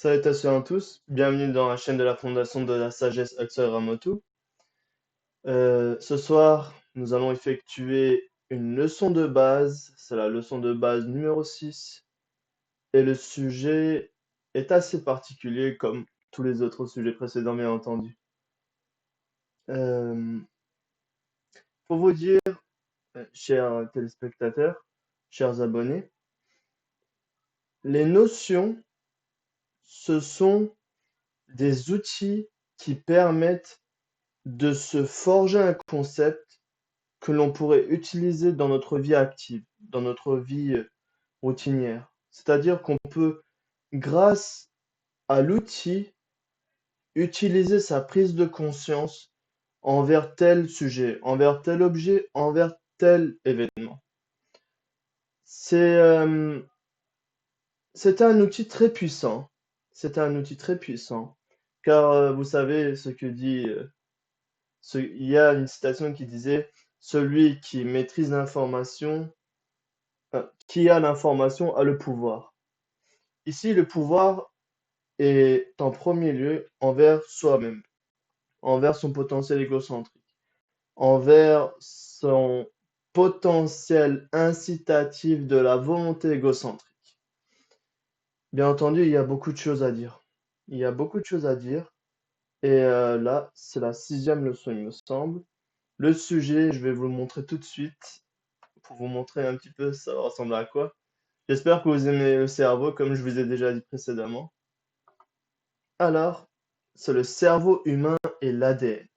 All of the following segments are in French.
Salutations à tous, bienvenue dans la chaîne de la Fondation de la Sagesse Axel Ramotu. Ce soir, nous allons effectuer une leçon de base, c'est la leçon de base numéro 6, et le sujet est assez particulier comme tous les autres sujets précédents, bien entendu. Euh, pour vous dire, chers téléspectateurs, chers abonnés, les notions, ce sont des outils qui permettent de se forger un concept que l'on pourrait utiliser dans notre vie active, dans notre vie routinière. C'est-à-dire qu'on peut, grâce à l'outil, utiliser sa prise de conscience envers tel sujet, envers tel objet, envers tel événement. C'est c'est un outil très puissant. C'est un outil très puissant. Car vous savez ce que dit, il y a une citation qui disait, celui qui maîtrise l'information qui a l'information a le pouvoir. Ici, le pouvoir est en premier lieu envers soi-même, envers son potentiel égocentrique, envers son potentiel incitatif de la volonté égocentrique. Bien entendu, il y a beaucoup de choses à dire. Il y a beaucoup de choses à dire. Et là, c'est la sixième leçon, il me semble. Le sujet, je vais vous le montrer tout de suite pour vous montrer un petit peu ça ressemble à quoi. J'espère que vous aimez le cerveau, comme je vous ai déjà dit précédemment. Alors, c'est le cerveau humain et l'ADN.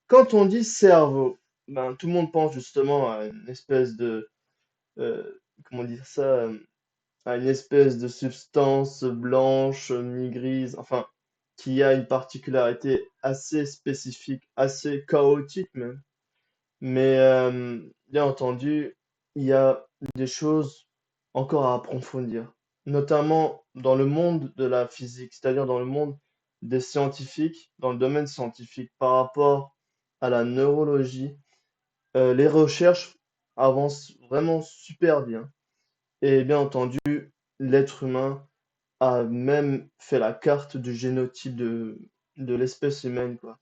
Quand on dit cerveau, ben, tout le monde pense justement à une espèce de, comment dire ça, à une espèce de substance blanche, mi-grise, enfin, qui a une particularité assez spécifique, assez chaotique même. Mais bien entendu, il y a des choses encore à approfondir, notamment dans le monde de la physique, c'est-à-dire dans le monde des scientifiques, dans le domaine scientifique, par rapport à la neurologie. Les recherches avancent vraiment super bien. Et bien entendu, l'être humain a même fait la carte du génotype de l'espèce humaine, quoi,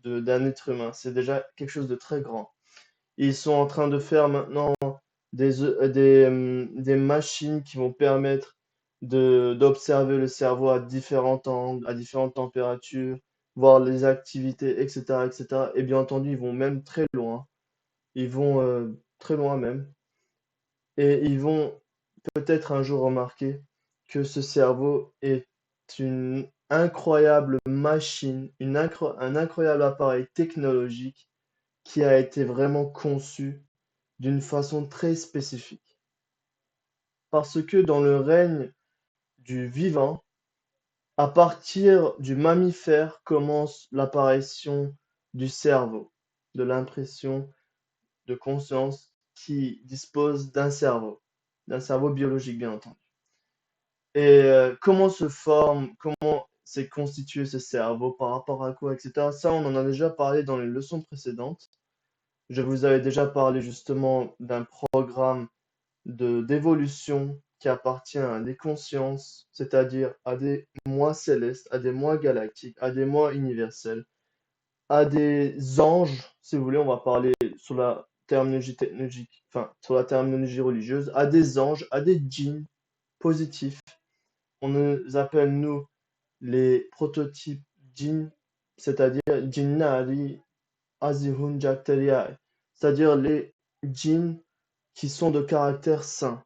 d'un être humain. C'est déjà quelque chose de très grand. Ils sont en train de faire maintenant des machines qui vont permettre d'observer le cerveau à différents angles, à différentes températures, voir les activités, etc., etc. Et bien entendu, ils vont même très loin. Ils vont très loin même. Et ils vont peut-être un jour remarquer que ce cerveau est une incroyable machine, un incroyable appareil technologique qui a été vraiment conçu d'une façon très spécifique. Parce que dans le règne du vivant, à partir du mammifère commence l'apparition du cerveau, de l'impression de conscience qui dispose d'un cerveau biologique bien entendu. Et comment se forme, comment s'est constitué ce cerveau, par rapport à quoi, etc. Ça, on en a déjà parlé dans les leçons précédentes. Je vous avais déjà parlé justement d'un programme d'évolution qui appartient à des consciences, c'est-à-dire à des moi célestes, à des moi galactiques, à des moi universels, à des anges, si vous voulez, on va parler sur la terminologie technologique, enfin sur la terminologie religieuse, à des anges, à des djinns positifs. On nous appelle, nous, les prototypes djinns, c'est-à-dire djinnari azihun jakteriai, c'est-à-dire les djinns qui sont de caractère saint,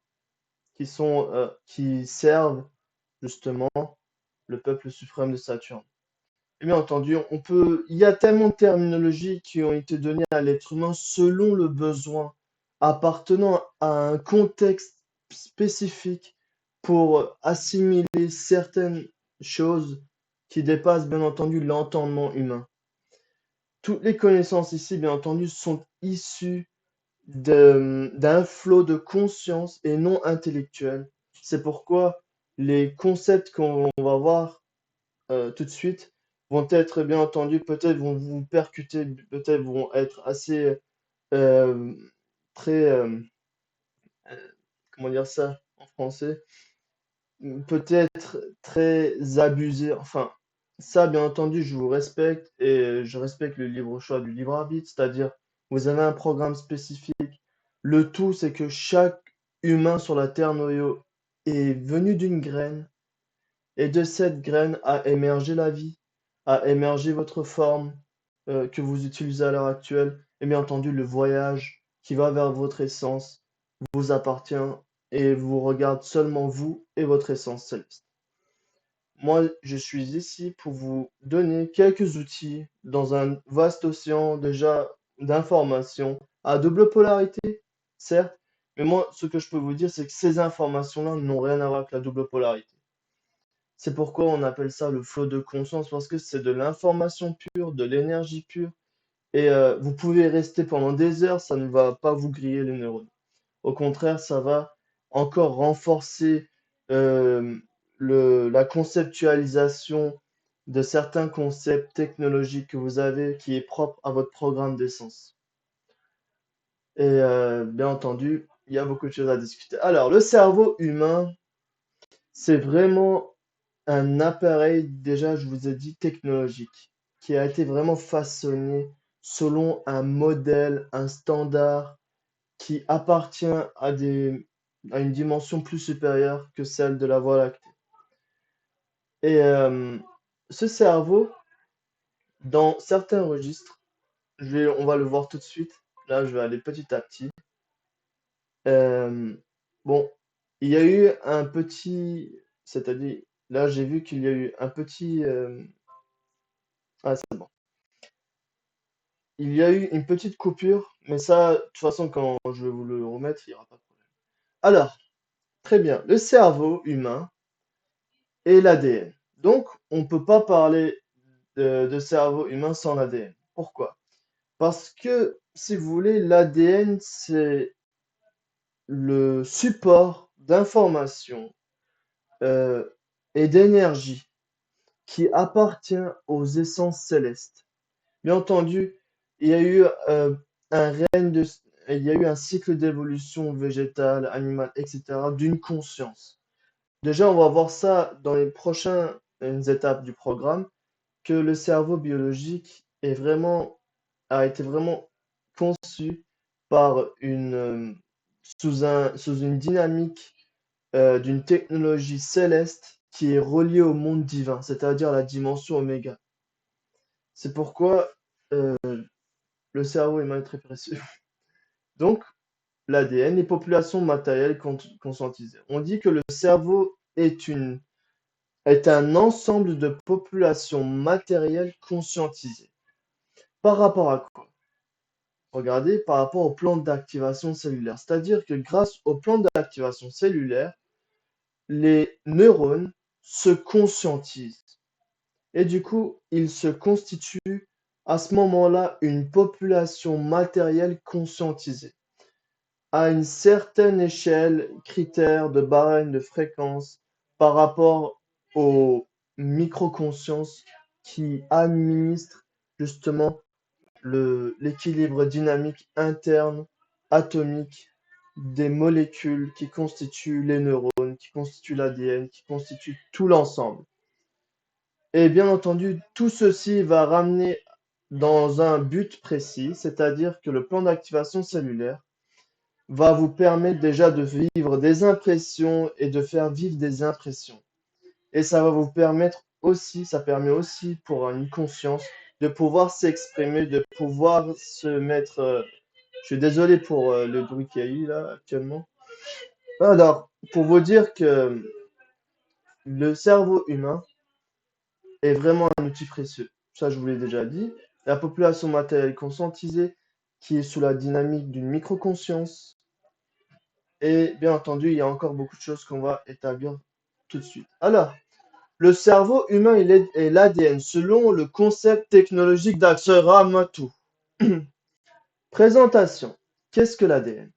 qui servent justement le peuple suprême de Saturne. Et bien entendu, il y a tellement de terminologies qui ont été données à l'être humain selon le besoin, appartenant à un contexte spécifique pour assimiler certaines choses qui dépassent bien entendu l'entendement humain. Toutes les connaissances ici, bien entendu, sont issues d'un flot de conscience et non intellectuel. C'est pourquoi les concepts qu'on va voir tout de suite vont être bien entendu, peut-être vont vous percuter, peut-être vont être assez euh, très, comment dire ça en français, peut-être très abusé. Enfin, ça, bien entendu, je vous respecte et je respecte le libre choix du libre arbitre, c'est-à-dire vous avez un programme spécifique. Le tout, c'est que chaque humain sur la Terre Noyo est venu d'une graine et de cette graine a émergé la vie, a émergé votre forme que vous utilisez à l'heure actuelle et bien entendu le voyage qui va vers votre essence vous appartient et vous regarde seulement vous et votre essence céleste. Moi, je suis ici pour vous donner quelques outils dans un vaste océan déjà d'informations à double polarité, certes, mais moi, ce que je peux vous dire, c'est que ces informations-là n'ont rien à voir avec la double polarité. C'est pourquoi on appelle ça le flot de conscience, parce que c'est de l'information pure, de l'énergie pure, et vous pouvez rester pendant des heures, ça ne va pas vous griller les neurones. Au contraire, ça va encore renforcer euh, la conceptualisation de certains concepts technologiques que vous avez qui est propre à votre programme d'essence. Et bien entendu, il y a beaucoup de choses à discuter. Alors, le cerveau humain, c'est vraiment un appareil, déjà, je vous ai dit, technologique, qui a été vraiment façonné selon un modèle, un standard qui appartient à une dimension plus supérieure que celle de la Voie lactée. Et ce cerveau, dans certains registres, on va le voir tout de suite. Là, je vais aller petit à petit. Euh, bon, il y a eu un petit, c'est-à-dire, là, j'ai vu qu'il y a eu un petit, ah, c'est bon. Il y a eu une petite coupure, mais ça, de toute façon, quand je vais vous le remettre, il n'y aura pas de problème. Alors, très bien. Le cerveau humain et l'ADN. Donc, on ne peut pas parler de cerveau humain sans l'ADN. Pourquoi? Parce que, si vous voulez, l'ADN, c'est le support d'information euh, et d'énergie qui appartient aux essences célestes. Bien entendu, il y a eu un règne de, il y a eu un cycle d'évolution végétale, animale, etc., d'une conscience. Déjà, on va voir ça dans les prochaines étapes du programme, que le cerveau biologique a été vraiment conçu par sous une dynamique d'une technologie céleste qui est reliée au monde divin, c'est-à-dire la dimension oméga. C'est pourquoi euh, le cerveau humain est très précieux. Donc, l'ADN, les populations matérielles conscientisées. On dit que le cerveau est un ensemble de populations matérielles conscientisées. Par rapport à quoi? Regardez, par rapport au plan d'activation cellulaire. C'est-à-dire que grâce au plan d'activation cellulaire, les neurones se conscientisent. Et du coup, ils se constituent à ce moment-là une population matérielle conscientisée. À une certaine échelle, critère de barème de fréquence par rapport aux microconsciences qui administrent justement l'équilibre dynamique interne atomique des molécules qui constituent les neurones, qui constituent l'ADN, qui constituent tout l'ensemble. Et bien entendu, tout ceci va ramener dans un but précis, c'est-à-dire que le plan d'activation cellulaire va vous permettre déjà de vivre des impressions et de faire vivre des impressions. Et ça va vous permettre aussi, ça permet aussi pour une conscience de pouvoir s'exprimer, de pouvoir se mettre. Je suis désolé pour le bruit qu'il y a eu là actuellement. Alors, pour vous dire que le cerveau humain est vraiment un outil précieux. Ça, je vous l'ai déjà dit. La population matérielle conscientisée qui est sous la dynamique d'une microconscience. Et bien entendu, il y a encore beaucoup de choses qu'on va établir tout de suite. Alors, le cerveau humain et l'ADN, selon le concept technologique d'Akshay Ramatou. Présentation. Qu'est-ce que l'ADN?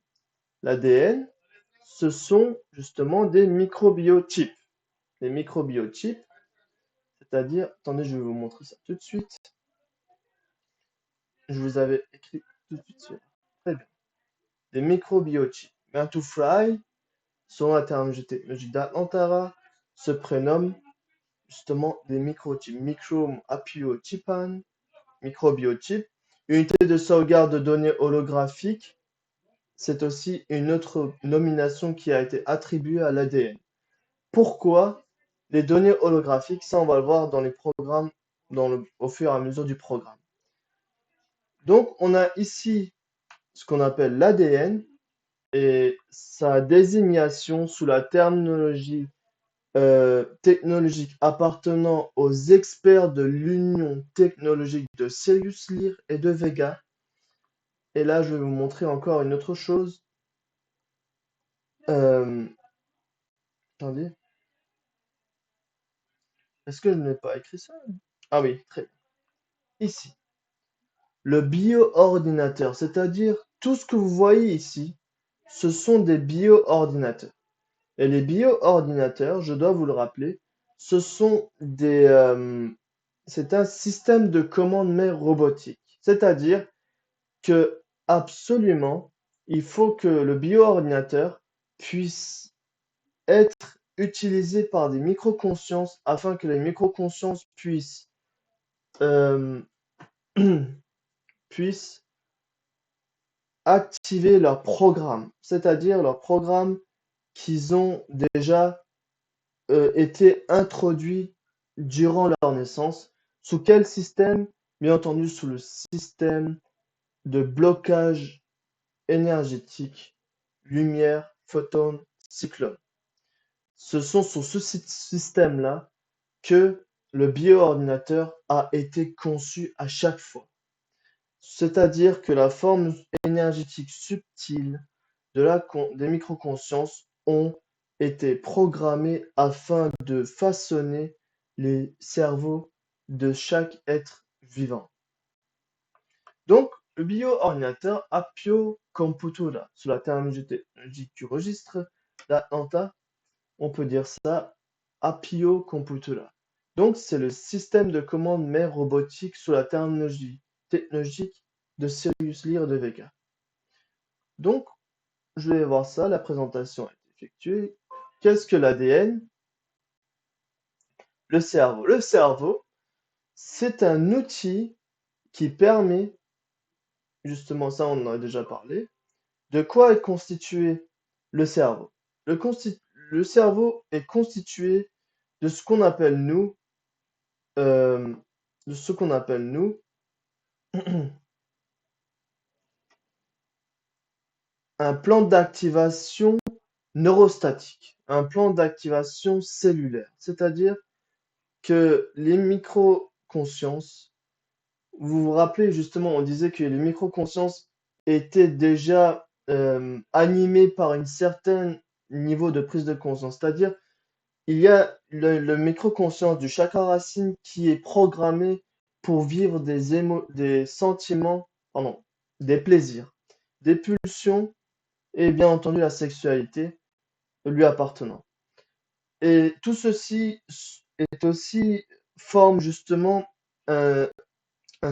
L'ADN, ce sont justement des microbiotypes. Les microbiotypes, c'est-à-dire, attendez, je vais vous montrer ça tout de suite. Je vous avais écrit tout de suite sur. Très bien. Des microbiotypes. Meant to fly, selon la terminologie d'Atlantara, se prénomment justement des microchips. Microhapiotypan, microbiotype. Unité de sauvegarde de données holographiques, c'est aussi une autre nomination qui a été attribuée à l'ADN. Pourquoi les données holographiques? Ça, on va le voir dans les programmes, au fur et à mesure du programme. Donc, on a ici ce qu'on appelle l'ADN et sa désignation sous la terminologie technologique appartenant aux experts de l'Union technologique de Sirius Lyre et de Vega. Et là, je vais vous montrer encore une autre chose. Attendez. Est-ce que je n'ai pas écrit ça? Ah oui, très bien. Ici. Le bio-ordinateur, c'est-à-dire tout ce que vous voyez ici, ce sont des bio-ordinateurs. Et les bio-ordinateurs, je dois vous le rappeler, ce sont c'est un système de commande mais robotique. C'est-à-dire que absolument, il faut que le bio-ordinateur puisse être utilisé par des microconsciences afin que les microconsciences puissent euh, puissent activer leur programme, c'est-à-dire leur programme qu'ils ont déjà été introduits durant leur naissance. Sous quel système? Bien entendu, sous le système de blocage énergétique, lumière, photone, cyclone. Ce sont sous ce système-là que le bioordinateur a été conçu à chaque fois. C'est-à-dire que la forme énergétique subtile des microconsciences ont été programmées afin de façonner les cerveaux de chaque être vivant. Donc, le bioordinateur Appio Computura, sous la terminologie du registre d'Atlanta, on peut dire ça Appio Computura. Donc, c'est le système de commande mère robotique sous la terminologie technologique de Sirius Lyre de Vega. Donc, je vais voir ça, la présentation est effectuée. Qu'est-ce que l'ADN? Le cerveau. Le cerveau, c'est un outil qui permet, justement ça on en a déjà parlé, de quoi est constitué le cerveau? Le cerveau est constitué de ce qu'on appelle nous, euh, de ce qu'on appelle nous un plan d'activation neurostatique, un plan d'activation cellulaire. C'est-à-dire que les micro-consciences, vous vous rappelez justement, on disait que les micro-consciences étaient déjà animées par un certain niveau de prise de conscience. C'est-à-dire, il y a le micro-conscience du chakra racine qui est programmé pour vivre des sentiments, pardon, des plaisirs, des pulsions et bien entendu la sexualité lui appartenant. Et tout ceci est aussi forme justement un, un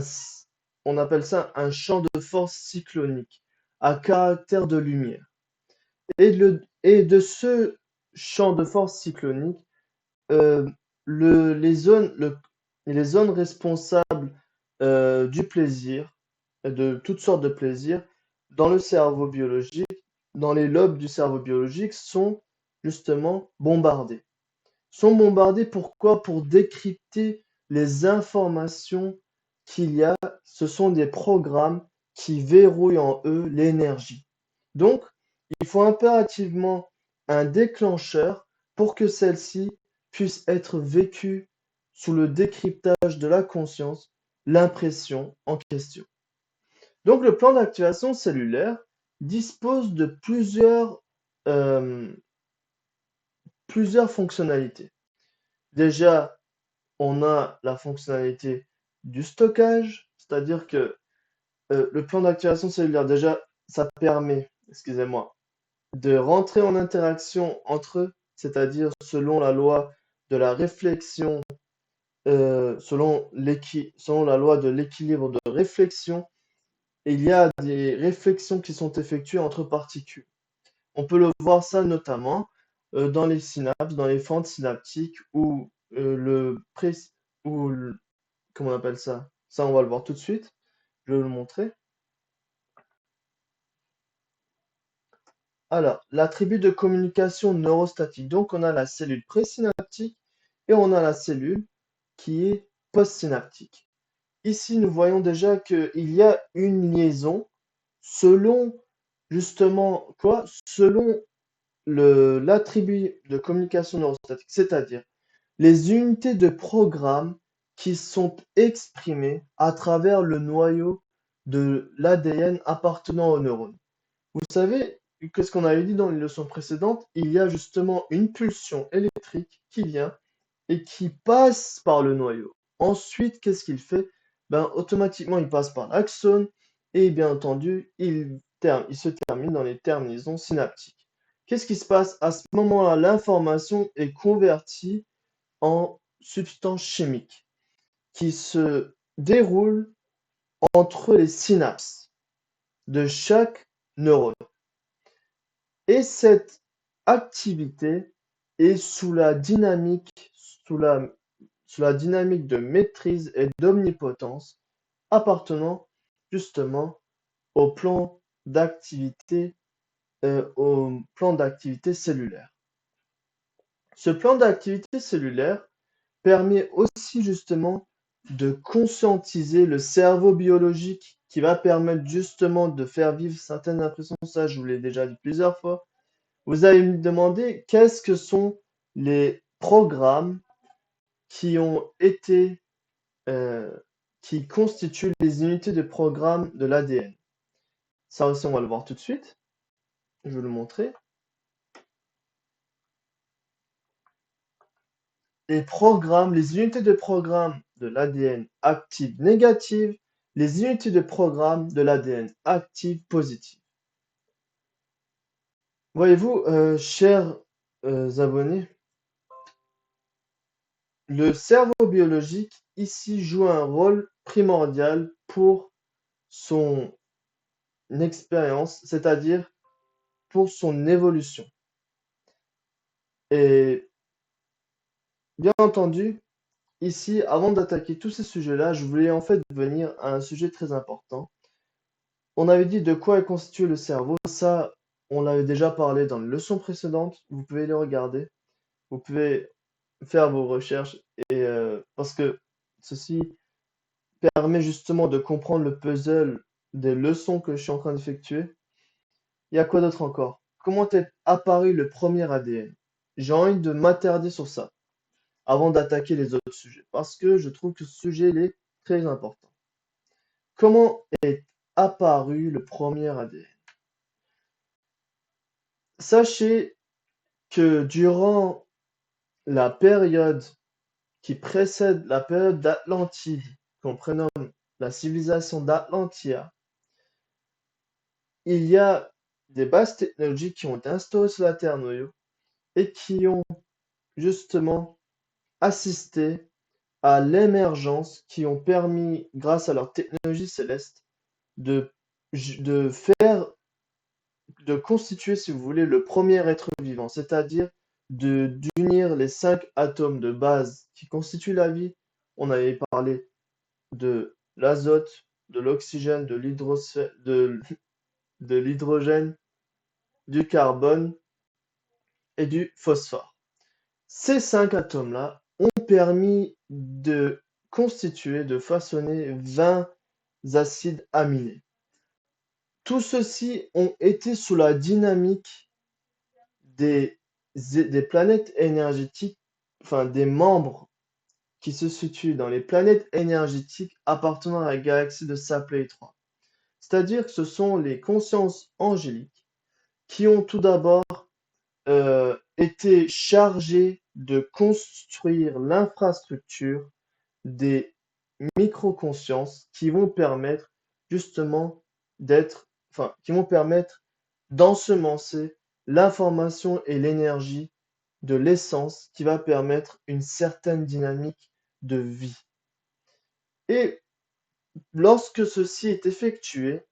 on appelle ça un champ de force cyclonique à caractère de lumière. Et de ce champ de force cyclonique, euh, les zones responsables du plaisir, de toutes sortes de plaisirs, dans le cerveau biologique, dans les lobes du cerveau biologique, sont justement bombardées. Sont bombardés pourquoi? Pour décrypter les informations qu'il y a. Ce sont des programmes qui verrouillent en eux l'énergie. Donc, il faut impérativement un déclencheur pour que celle-ci puisse être vécue sous le décryptage de la conscience, l'impression en question. Donc, le plan d'activation cellulaire dispose de plusieurs fonctionnalités. Déjà, on a la fonctionnalité du stockage, c'est-à-dire que le plan d'activation cellulaire, déjà, ça permet, excusez-moi, de rentrer en interaction entre eux, c'est-à-dire selon la loi de la réflexion, selon la loi de l'équilibre de réflexion, il y a des réflexions qui sont effectuées entre particules. On peut le voir ça notamment dans les synapses, dans les fentes synaptiques ou comment on appelle ça? Ça, on va le voir tout de suite. Je vais vous le montrer. Alors, l'attribut de communication neurostatique. Donc, on a la cellule présynaptique et on a la cellule qui est postsynaptique. Ici, nous voyons déjà qu'il y a une liaison selon justement quoi? Selon l'attribut de communication neurostatique, c'est-à-dire les unités de programme qui sont exprimées à travers le noyau de l'ADN appartenant aux neurones. Vous savez, qu'est-ce qu'on avait dit dans les leçons précédentes? Il y a justement une pulsion électrique qui vient et qui passe par le noyau. Ensuite, qu'est-ce qu'il fait? Ben, automatiquement, il passe par l'axone et bien entendu, il se termine dans les terminaisons synaptiques. Qu'est-ce qui se passe? À ce moment-là, l'information est convertie en substance chimique qui se déroule entre les synapses de chaque neurone. Et cette activité est sous la dynamique, sous la dynamique de maîtrise et d'omnipotence appartenant justement au plan d'activité, au plan d'activité cellulaire. Ce plan d'activité cellulaire permet aussi justement de conscientiser le cerveau biologique qui va permettre justement de faire vivre certaines impressions. Ça, je vous l'ai déjà dit plusieurs fois. Vous allez me demander qu'est-ce que sont les programmes qui ont été, qui constituent les unités de programme de l'ADN. Ça aussi, on va le voir tout de suite. Je vais le montrer. Les unités de programme de l'ADN active négative, les unités de programme de l'ADN active positive. Voyez-vous, chers abonnés, le cerveau biologique ici joue un rôle primordial pour son expérience, c'est-à-dire pour son évolution. Et bien entendu, ici, avant d'attaquer tous ces sujets-là, je voulais en fait venir à un sujet très important. On avait dit de quoi est constitué le cerveau. Ça, on l'avait déjà parlé dans les leçons précédentes. Vous pouvez les regarder. Vous pouvez faire vos recherches parce que ceci permet justement de comprendre le puzzle des leçons que je suis en train d'effectuer. Il y a quoi d'autre encore? Comment est apparu le premier ADN? J'ai envie de m'attarder sur ça avant d'attaquer les autres sujets parce que je trouve que ce sujet il est très important. Comment est apparu le premier ADN? Sachez que durant la période qui précède la période d'Atlantide, qu'on prénomme la civilisation d'Atlantia, il y a des bases technologiques qui ont été instaurées sur la Terre noyau et qui ont justement assisté à l'émergence, qui ont permis, grâce à leur technologie céleste, de, de faire, de constituer, si vous voulez, le premier être vivant, c'est-à-dire d'unir les 5 atomes de base qui constituent la vie. On avait parlé de l'azote, de l'oxygène, de l'hydrogène, du carbone et du phosphore. Ces 5 atomes-là ont permis de constituer, de façonner 20 acides aminés. Tous ceux-ci ont été sous la dynamique des, des planètes énergétiques, enfin des membres qui se situent dans les planètes énergétiques appartenant à la galaxie de Sapley 3. C'est-à-dire que ce sont les consciences angéliques qui ont tout d'abord été chargées de construire l'infrastructure des micro-consciences qui vont permettre justement qui vont permettre d'ensemencer l'information et l'énergie de l'essence qui va permettre une certaine dynamique de vie. Et lorsque ceci est effectué,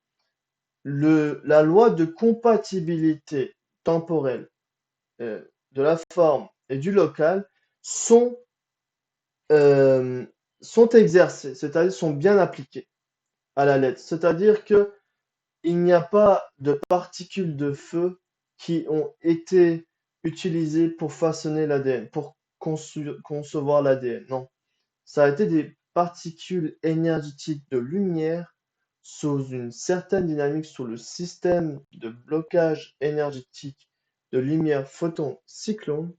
la loi de compatibilité temporelle de la forme et du local sont, euh, sont exercés, c'est-à-dire sont bien appliqués à la lettre. C'est-à-dire que il n'y a pas de particules de feu qui ont été utilisées pour façonner l'ADN, pour concevoir l'ADN. Non, ça a été des particules énergétiques de lumière sous une certaine dynamique sous le système de blocage énergétique de lumière photon-cyclone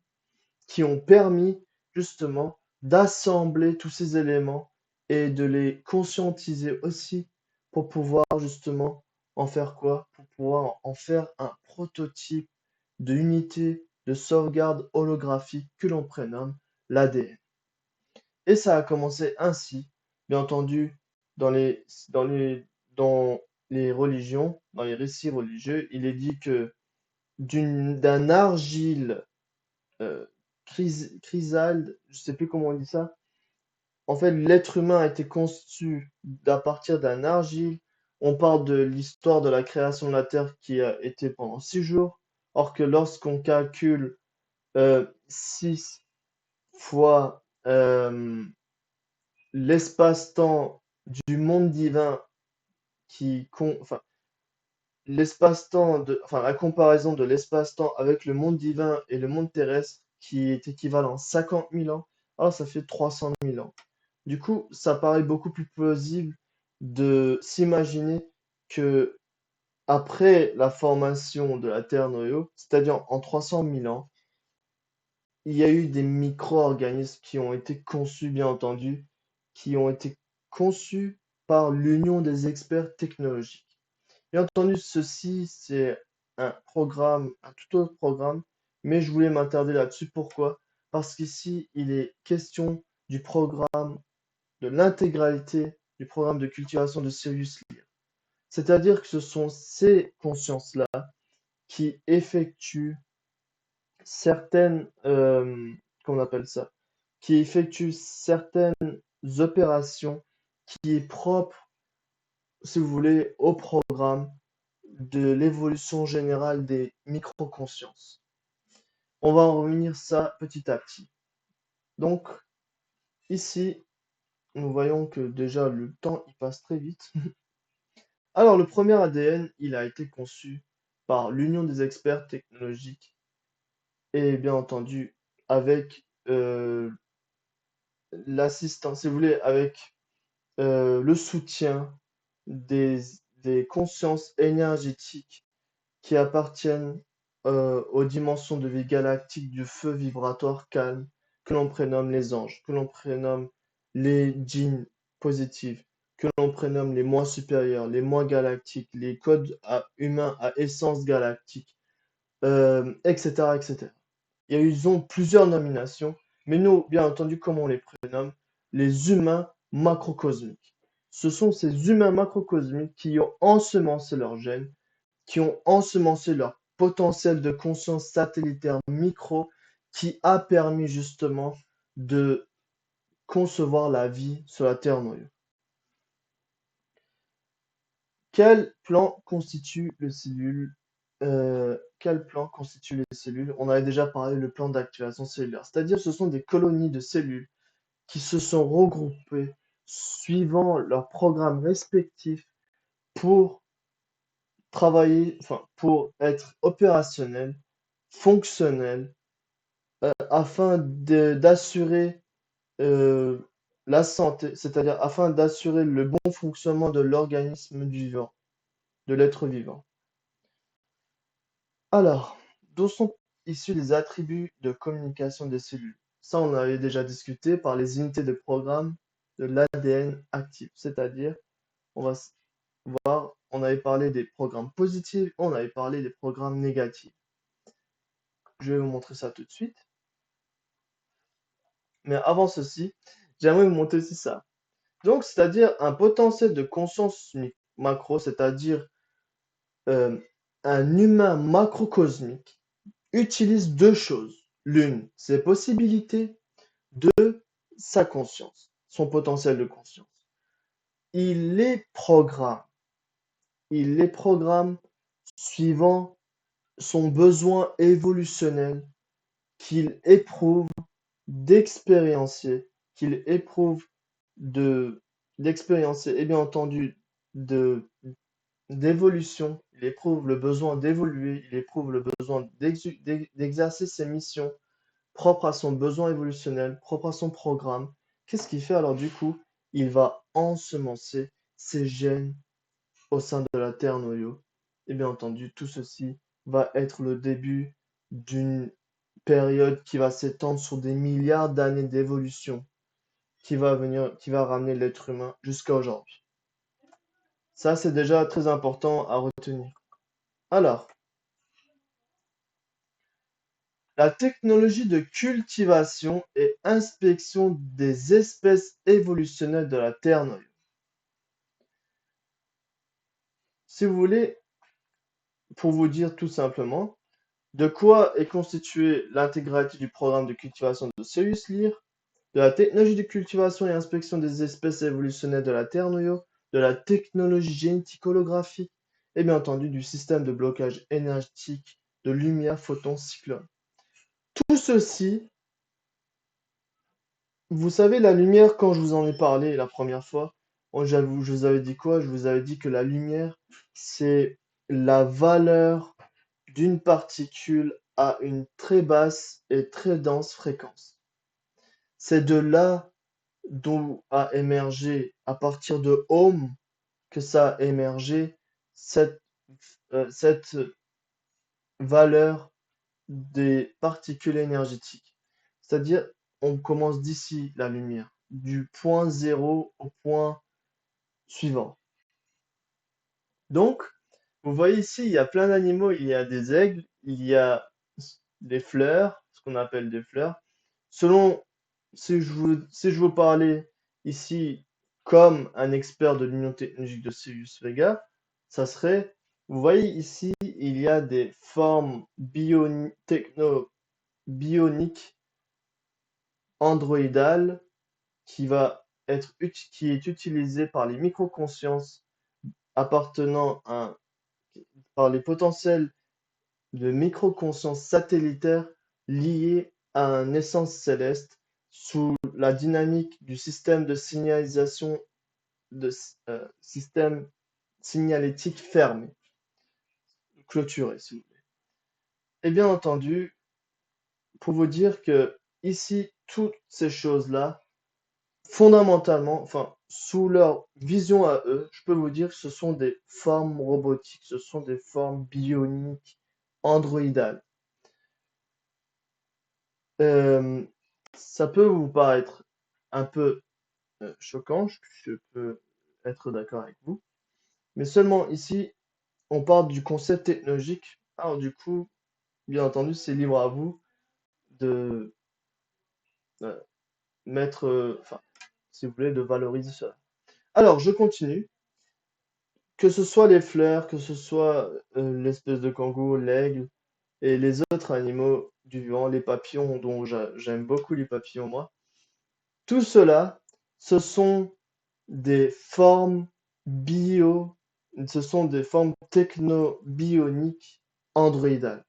qui ont permis justement d'assembler tous ces éléments et de les conscientiser aussi pour pouvoir justement en faire quoi? Pour pouvoir en faire un prototype de unité de sauvegarde holographique que l'on prénomme l'ADN. Et ça a commencé ainsi, bien entendu, dans les, dans les, dans les religions, dans les récits religieux, il est dit que d'un argile chrysalide, je sais plus comment on dit ça. En fait, l'être humain a été conçu à partir d'un argile. On parle de l'histoire de la création de la Terre qui a été pendant 6 jours. Or que lorsqu'on calcule 6 fois l'espace-temps du monde divin enfin, la comparaison de l'espace-temps avec le monde divin et le monde terrestre qui est équivalent à 50 000 ans, alors ça fait 300 000 ans. Du coup, ça paraît beaucoup plus plausible de s'imaginer que après la formation de la Terre-noyau, c'est-à-dire en 300 000 ans, il y a eu des micro-organismes qui ont été conçus, bien entendu, qui ont été conçus par l'union des experts technologiques. Bien entendu, ceci, c'est un tout autre programme, mais je voulais m'attarder là-dessus. Pourquoi? Parce qu'ici, il est question du programme, de l'intégralité du programme de cultivation de Sirius Lyre. C'est-à-dire que ce sont ces consciences-là qui effectuent certaines, qu'on appelle ça, qui effectuent certaines opérations qui est propre, si vous voulez, au programme de l'évolution générale des micro-consciences. On va en revenir ça petit à petit. Donc, ici, nous voyons que déjà le temps il passe très vite. Alors, le premier ADN, il a été conçu par l'Union des experts technologiques et bien entendu avec l'assistance, si vous voulez, avec le soutien des, des consciences énergétiques qui appartiennent aux dimensions de vie galactique du feu vibratoire calme que l'on prénomme les anges, que l'on prénomme les djinns positifs, que l'on prénomme les moi supérieurs, les moi galactiques, les codes humains à essence galactique, etc., etc. Ils ont plusieurs nominations, mais nous, bien entendu, comme on les prénomme, les humains macrocosmiques. Ce sont ces humains macrocosmiques qui ont ensemencé leurs gènes, qui ont ensemencé leur potentiel de conscience satellitaire micro, qui a permis justement de concevoir la vie sur la Terre noyau. Quel plan constitue les cellules? Quel plan constitue les cellules? On avait déjà parlé le plan d'activation cellulaire, c'est-à-dire ce sont des colonies de cellules qui se sont regroupées suivant leurs programmes respectifs pour travailler, enfin pour être opérationnels, fonctionnels, afin d'assurer la santé, c'est-à-dire afin d'assurer le bon fonctionnement de l'organisme vivant, de l'être vivant. Alors, d'où sont issus les attributs de communication des cellules? Ça, on avait déjà discuté par les unités de programme de l'ADN actif, c'est-à-dire, on va voir, on avait parlé des programmes positifs, on avait parlé des programmes négatifs. Je vais vous montrer ça tout de suite. Mais avant ceci, j'aimerais vous montrer aussi ça. Donc, c'est-à-dire un potentiel de conscience macro, c'est-à-dire euh, un humain macrocosmique utilise deux choses. L'une, ses possibilités. Deux, sa conscience, son potentiel de conscience. Il les programme. Il les programme suivant son besoin évolutionnel qu'il éprouve d'expériencer, qu'il éprouve d'expériencer et bien entendu de d'évolution, il éprouve le besoin d'évoluer, il éprouve le besoin d'exercer ses missions propres à son besoin évolutionnel, propre à son programme. Qu'est-ce qu'il fait alors du coup? Il va ensemencer ses gènes au sein de la Terre noyau. Et bien entendu, tout ceci va être le début d'une période qui va s'étendre sur des milliards d'années d'évolution qui va ramener l'être humain jusqu'à aujourd'hui. Ça, c'est déjà très important à retenir. Alors, la technologie de cultivation et inspection des espèces évolutionnelles de la Terre noyau. Si vous voulez, pour vous dire tout simplement, de quoi est constituée l'intégralité du programme de cultivation de Sirius Lyre, de la technologie de cultivation et inspection des espèces évolutionnelles de la Terre noyau, de la technologie génétique holographique et bien entendu du système de blocage énergétique de lumière photon cyclone. Tout ceci, vous savez, la lumière, quand je vous en ai parlé la première fois, je vous avais dit quoi? Je vous avais dit que la lumière, c'est la valeur d'une particule à une très basse et très dense fréquence. C'est de là d'où a émergé, à partir de Ohm, que ça a émergé, cette, cette valeur des particules énergétiques. C'est-à-dire, on commence d'ici la lumière, du point zéro au point suivant. Donc, vous voyez ici, il y a plein d'animaux, il y a des aigles, il y a des fleurs, ce qu'on appelle des fleurs. Selon, si je vous parlais ici comme un expert de l'Union technologique de Sirius Vega, ça serait, vous voyez ici, il y a des formes bioniques androïdales qui est utilisée par les microconsciences appartenant à, par les potentiels de microconscience satellitaire liée à un essence céleste sous la dynamique du système de signalisation de système signalétique fermé, clôturé, si vous voulez. Et bien entendu, pour vous dire que ici, toutes ces choses-là, fondamentalement, enfin, sous leur vision à eux, je peux vous dire que ce sont des formes robotiques, ce sont des formes bioniques, androïdales. Euh, Ça peut vous paraître un peu choquant, je peux être d'accord avec vous, mais seulement ici, on parle du concept technologique. Alors du coup, bien entendu, c'est libre à vous de euh, mettre, enfin, si vous voulez, de valoriser cela. Alors, je continue. Que ce soit les fleurs, que ce soit l'espèce de kangourou, l'aigle et les autres animaux du vivant, les papillons, dont j'aime beaucoup les papillons, moi. Tout cela, ce sont des formes bio, ce sont des formes techno-bioniques androïdales.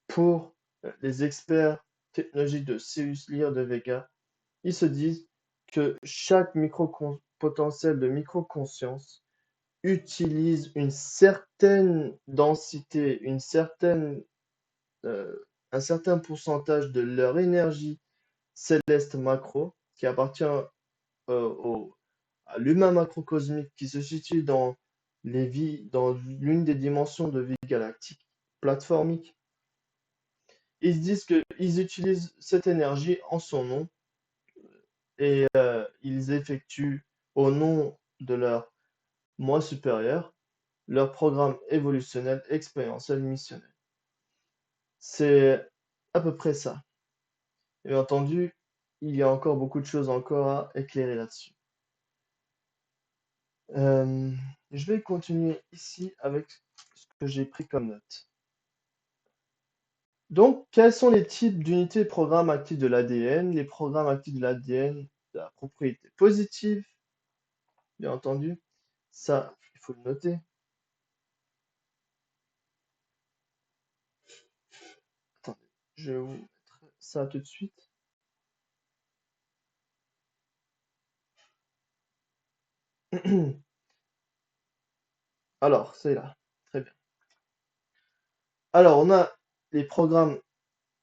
Pour les experts technologiques de Sirius Lyre de Vega, ils se disent que chaque potentiel de microconscience utilise une certaine densité, un certain pourcentage de leur énergie céleste macro qui appartient à l'humain macrocosmique qui se situe dans dans l'une des dimensions de vie galactique plateformique. Ils se disent qu'ils utilisent cette énergie en son nom et ils effectuent au nom de leur moi supérieur leur programme évolutionnel, expérientiel, missionnel. C'est à peu près ça. Et bien entendu, il y a encore beaucoup de choses encore à éclairer là-dessus. Je vais continuer ici avec ce que j'ai pris comme note. Donc, quels sont les types d'unités de programme actifs de l'ADN? Les programmes actifs de l'ADN, de la propriété positive, bien entendu. Ça, il faut le noter. Attendez, Je vais vous mettre ça tout de suite. Alors, c'est là. Très bien. Alors, on a les programmes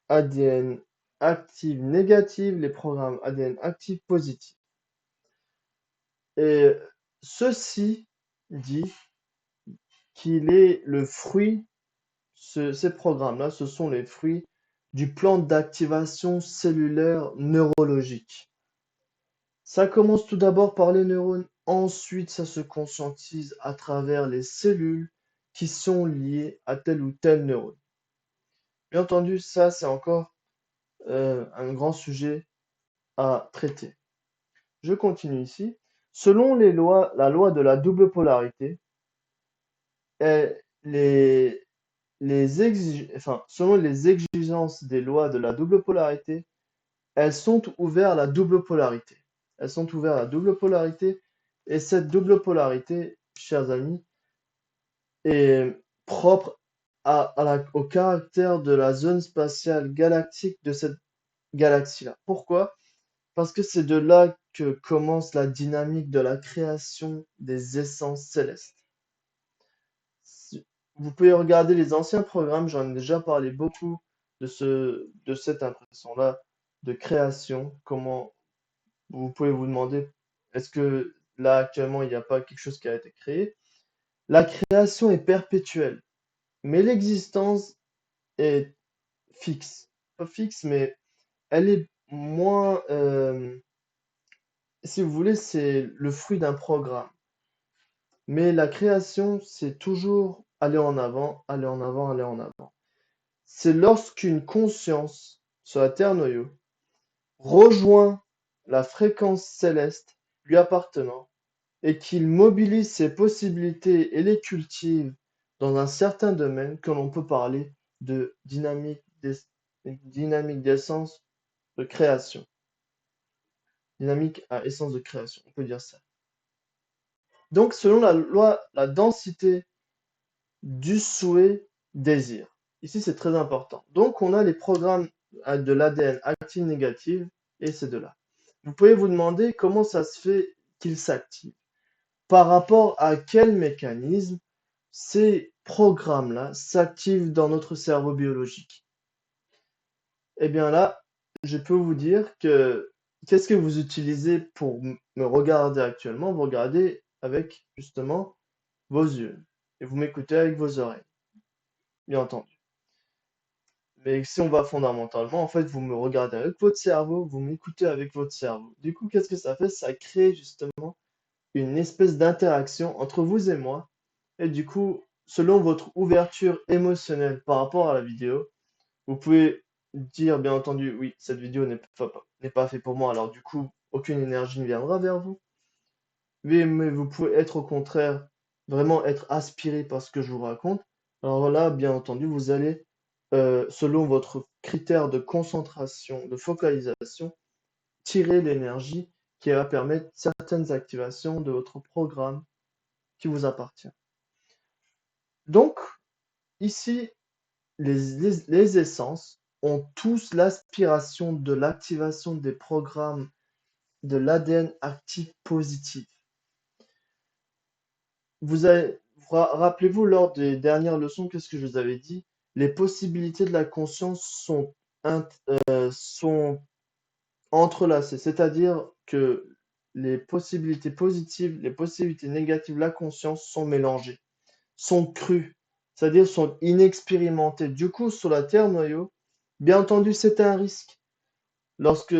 ADN actifs négatifs, les programmes ADN actifs positifs. Et ceci dit qu'il est le fruit, ces programmes-là, ce sont les fruits du plan d'activation cellulaire neurologique. Ça commence tout d'abord par les neurones, ensuite ça se conscientise à travers les cellules qui sont liées à tel ou tel neurone. Bien entendu, ça c'est encore un grand sujet à traiter. Je continue ici. Selon la loi de la double polarité, les, selon les exigences des lois de la double polarité, elles sont ouvertes à la double polarité. Elles sont ouvertes à la double polarité, et cette double polarité, chers amis, est propre au caractère de la zone spatiale galactique de cette galaxie-là. Pourquoi? Parce que c'est de là que commence la dynamique de la création des essences célestes. Vous pouvez regarder les anciens programmes, j'en ai déjà parlé beaucoup de cette impression-là de création. Comment vous pouvez vous demander, est-ce que là actuellement il n'y a pas quelque chose qui a été créé? La création est perpétuelle, mais l'existence est fixe. Pas fixe, mais elle est moins, si vous voulez, c'est le fruit d'un programme. Mais la création, c'est toujours aller en avant, aller en avant, aller en avant. C'est lorsqu'une conscience sur la Terre noyau rejoint la fréquence céleste lui appartenant et qu'il mobilise ses possibilités et les cultive dans un certain domaine que l'on peut parler de dynamique d'essence de création. Dynamique à essence de création, on peut dire ça. Donc, selon la loi, la densité du souhait désir. Ici, c'est très important. Donc, on a les programmes de l'ADN active négative et c'est de là. Vous pouvez vous demander comment ça se fait qu'ils s'activent. Par rapport à quel mécanisme ces programmes-là s'activent dans notre cerveau biologique. Eh bien là, je peux vous dire que qu'est-ce que vous utilisez pour me regarder actuellement? Vous regardez avec justement vos yeux et vous m'écoutez avec vos oreilles, bien entendu. Mais si on va fondamentalement, en fait, vous me regardez avec votre cerveau, vous m'écoutez avec votre cerveau. Du coup, qu'est-ce que ça fait? Ça crée justement une espèce d'interaction entre vous et moi. Et du coup, selon votre ouverture émotionnelle par rapport à la vidéo, vous pouvez dire, bien entendu, oui, cette vidéo n'est pas faite pour moi, alors du coup, aucune énergie ne viendra vers vous. Mais vous pouvez être au contraire, vraiment être aspiré par ce que je vous raconte. Alors là, bien entendu, vous allez, selon votre critère de concentration, de focalisation, tirer l'énergie qui va permettre certaines activations de votre programme qui vous appartient. Donc, ici, les essences ont tous l'aspiration de l'activation des programmes de l'ADN actif positif. Rappelez-vous, lors des dernières leçons, qu'est-ce que je vous avais dit? Les possibilités de la conscience sont entrelacées, c'est-à-dire que les possibilités positives, les possibilités négatives, la conscience sont mélangées, sont crues, c'est-à-dire sont inexpérimentées. Du coup, sur la Terre noyau, bien entendu, c'est un risque. Lorsque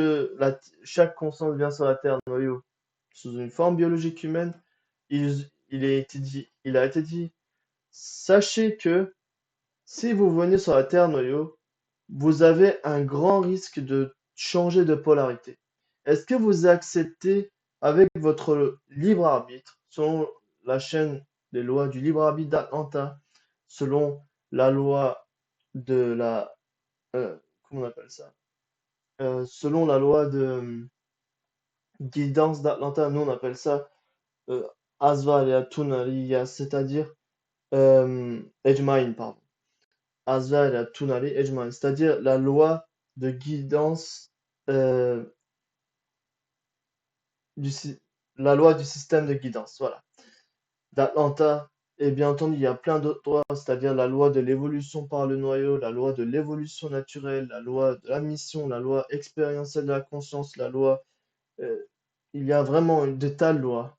chaque conscience vient sur la Terre noyau sous une forme biologique humaine, il a été dit, sachez que si vous venez sur la Terre noyau, vous avez un grand risque de changer de polarité. Est-ce que vous acceptez avec votre libre arbitre, selon la chaîne des lois du libre arbitre d'Atlanta, selon la loi de la, comment on appelle ça? Selon la loi de guidance d'Atlanta, nous on appelle ça euh, Asvalia Tunalia, c'est-à-dire Edgemine, pardon. Azal Tunali Ejman, c'est-à-dire la loi de guidance, euh, du, sy- la loi du système de guidance, voilà, d'Atlanta. Et bien entendu, il y a plein d'autres lois, c'est-à-dire la loi de l'évolution par le noyau, la loi de l'évolution naturelle, la loi de la mission, la loi expérientielle de la conscience, la loi, euh, il y a vraiment de tas de lois.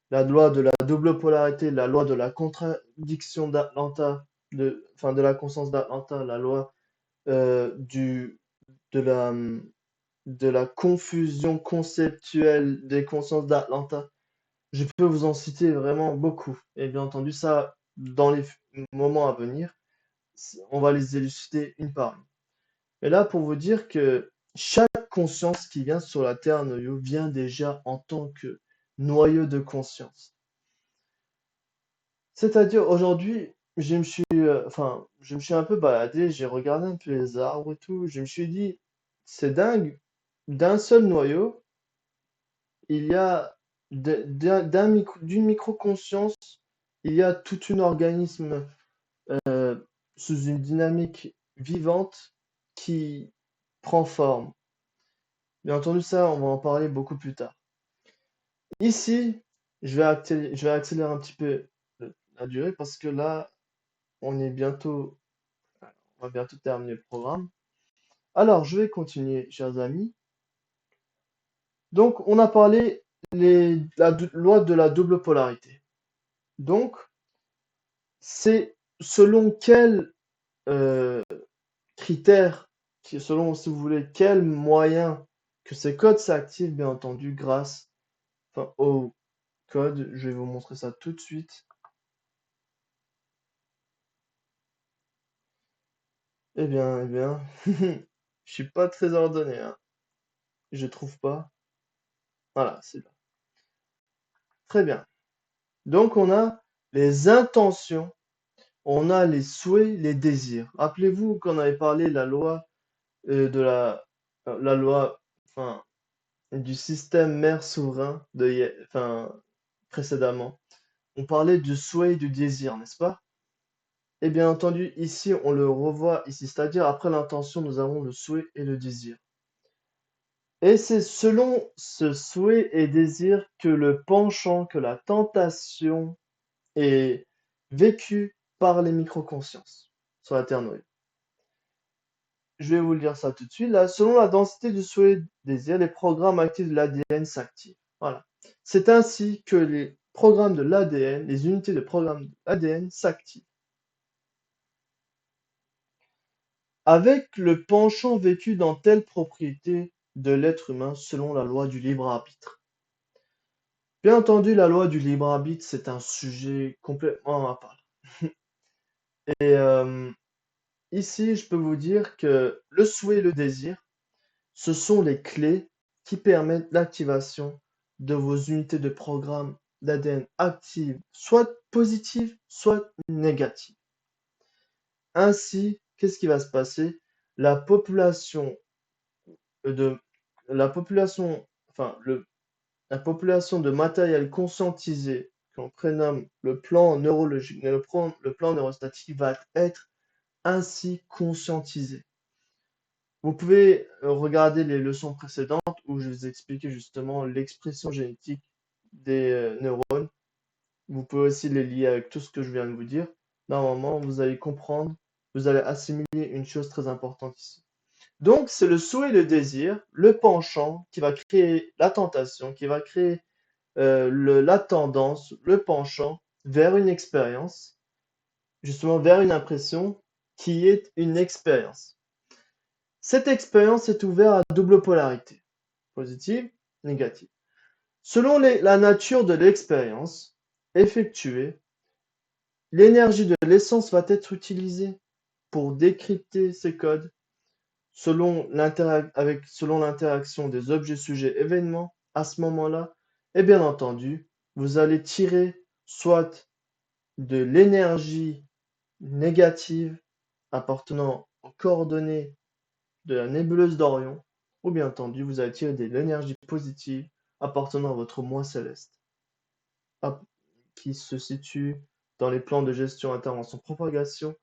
La loi de la double polarité, la loi de la contradiction d'Atlanta, enfin de la conscience d'Atlanta, la loi de la, de la confusion conceptuelle des consciences d'Atlanta. Je peux vous en citer vraiment beaucoup. Et bien entendu, ça, dans les moments à venir, on va les élucider une par une. Et là, pour vous dire que chaque conscience qui vient sur la Terre noyau vient déjà en tant que noyau de conscience. C'est-à-dire, aujourd'hui, je me suis un peu baladé, j'ai regardé un peu les arbres et tout, je me suis dit, c'est dingue, d'un seul noyau, il y a d'une micro-conscience, il y a tout un organisme euh, sous une dynamique vivante qui prend forme. Bien entendu, ça, on va en parler beaucoup plus tard. Ici, je vais accélérer un petit peu la durée parce que là, on est bientôt, on va bientôt terminer le programme. Alors, je vais continuer, chers amis. Donc, on a parlé la loi de la double polarité. Donc, c'est selon quels euh, critères, selon, si vous voulez, quels moyens que ces codes s'activent, bien entendu, grâce au code. Je vais vous montrer ça tout de suite. Eh bien, je suis pas très ordonné, hein. Je trouve pas. Voilà, c'est là. Très bien. Donc, on a les intentions, on a les souhaits, les désirs. Rappelez-vous qu'on avait parlé de la loi de la loi, enfin, du système mère souverain précédemment. On parlait du souhait et du désir, n'est-ce pas? Et bien entendu, ici, on le revoit ici, c'est-à-dire après l'intention, nous avons le souhait et le désir. Et c'est selon ce souhait et désir que le penchant, que la tentation est vécue par les microconsciences sur la Terre noyau. Je vais vous lire ça tout de suite. Là, selon la densité du souhait et du désir, les programmes actifs de l'ADN s'activent. Voilà. C'est ainsi que les programmes de l'ADN, les unités de programme de l'ADN s'activent. Avec le penchant vécu dans telle propriété de l'être humain selon la loi du libre arbitre. Bien entendu, la loi du libre arbitre, c'est un sujet complètement à part. Et ici, je peux vous dire que le souhait et le désir, ce sont les clés qui permettent l'activation de vos unités de programme d'ADN actives, soit positives, soit négatives. Ainsi, qu'est-ce qui va se passer? La population de la population, enfin la population de matériel conscientisé qu'on prénomme le plan neurologique, le plan neurostatique va être ainsi conscientisé. Vous pouvez regarder les leçons précédentes où je vous expliquais justement l'expression génétique des neurones. Vous pouvez aussi les lier avec tout ce que je viens de vous dire. Normalement, vous allez comprendre, vous allez assimiler une chose très importante ici. Donc, c'est le souhait et le désir, le penchant qui va créer la tentation, qui va créer la tendance, le penchant vers une expérience, justement vers une impression qui est une expérience. Cette expérience est ouverte à double polarité, positive, négative. Selon la nature de l'expérience effectuée, l'énergie de l'essence va être utilisée pour décrypter ces codes selon l'interaction des objets, sujets, événements à ce moment-là. Et bien entendu, vous allez tirer soit de l'énergie négative appartenant aux coordonnées de la nébuleuse d'Orion, ou bien entendu, vous allez tirer de l'énergie positive appartenant à votre moi céleste, qui se situe dans les plans de gestion, intervention, propagation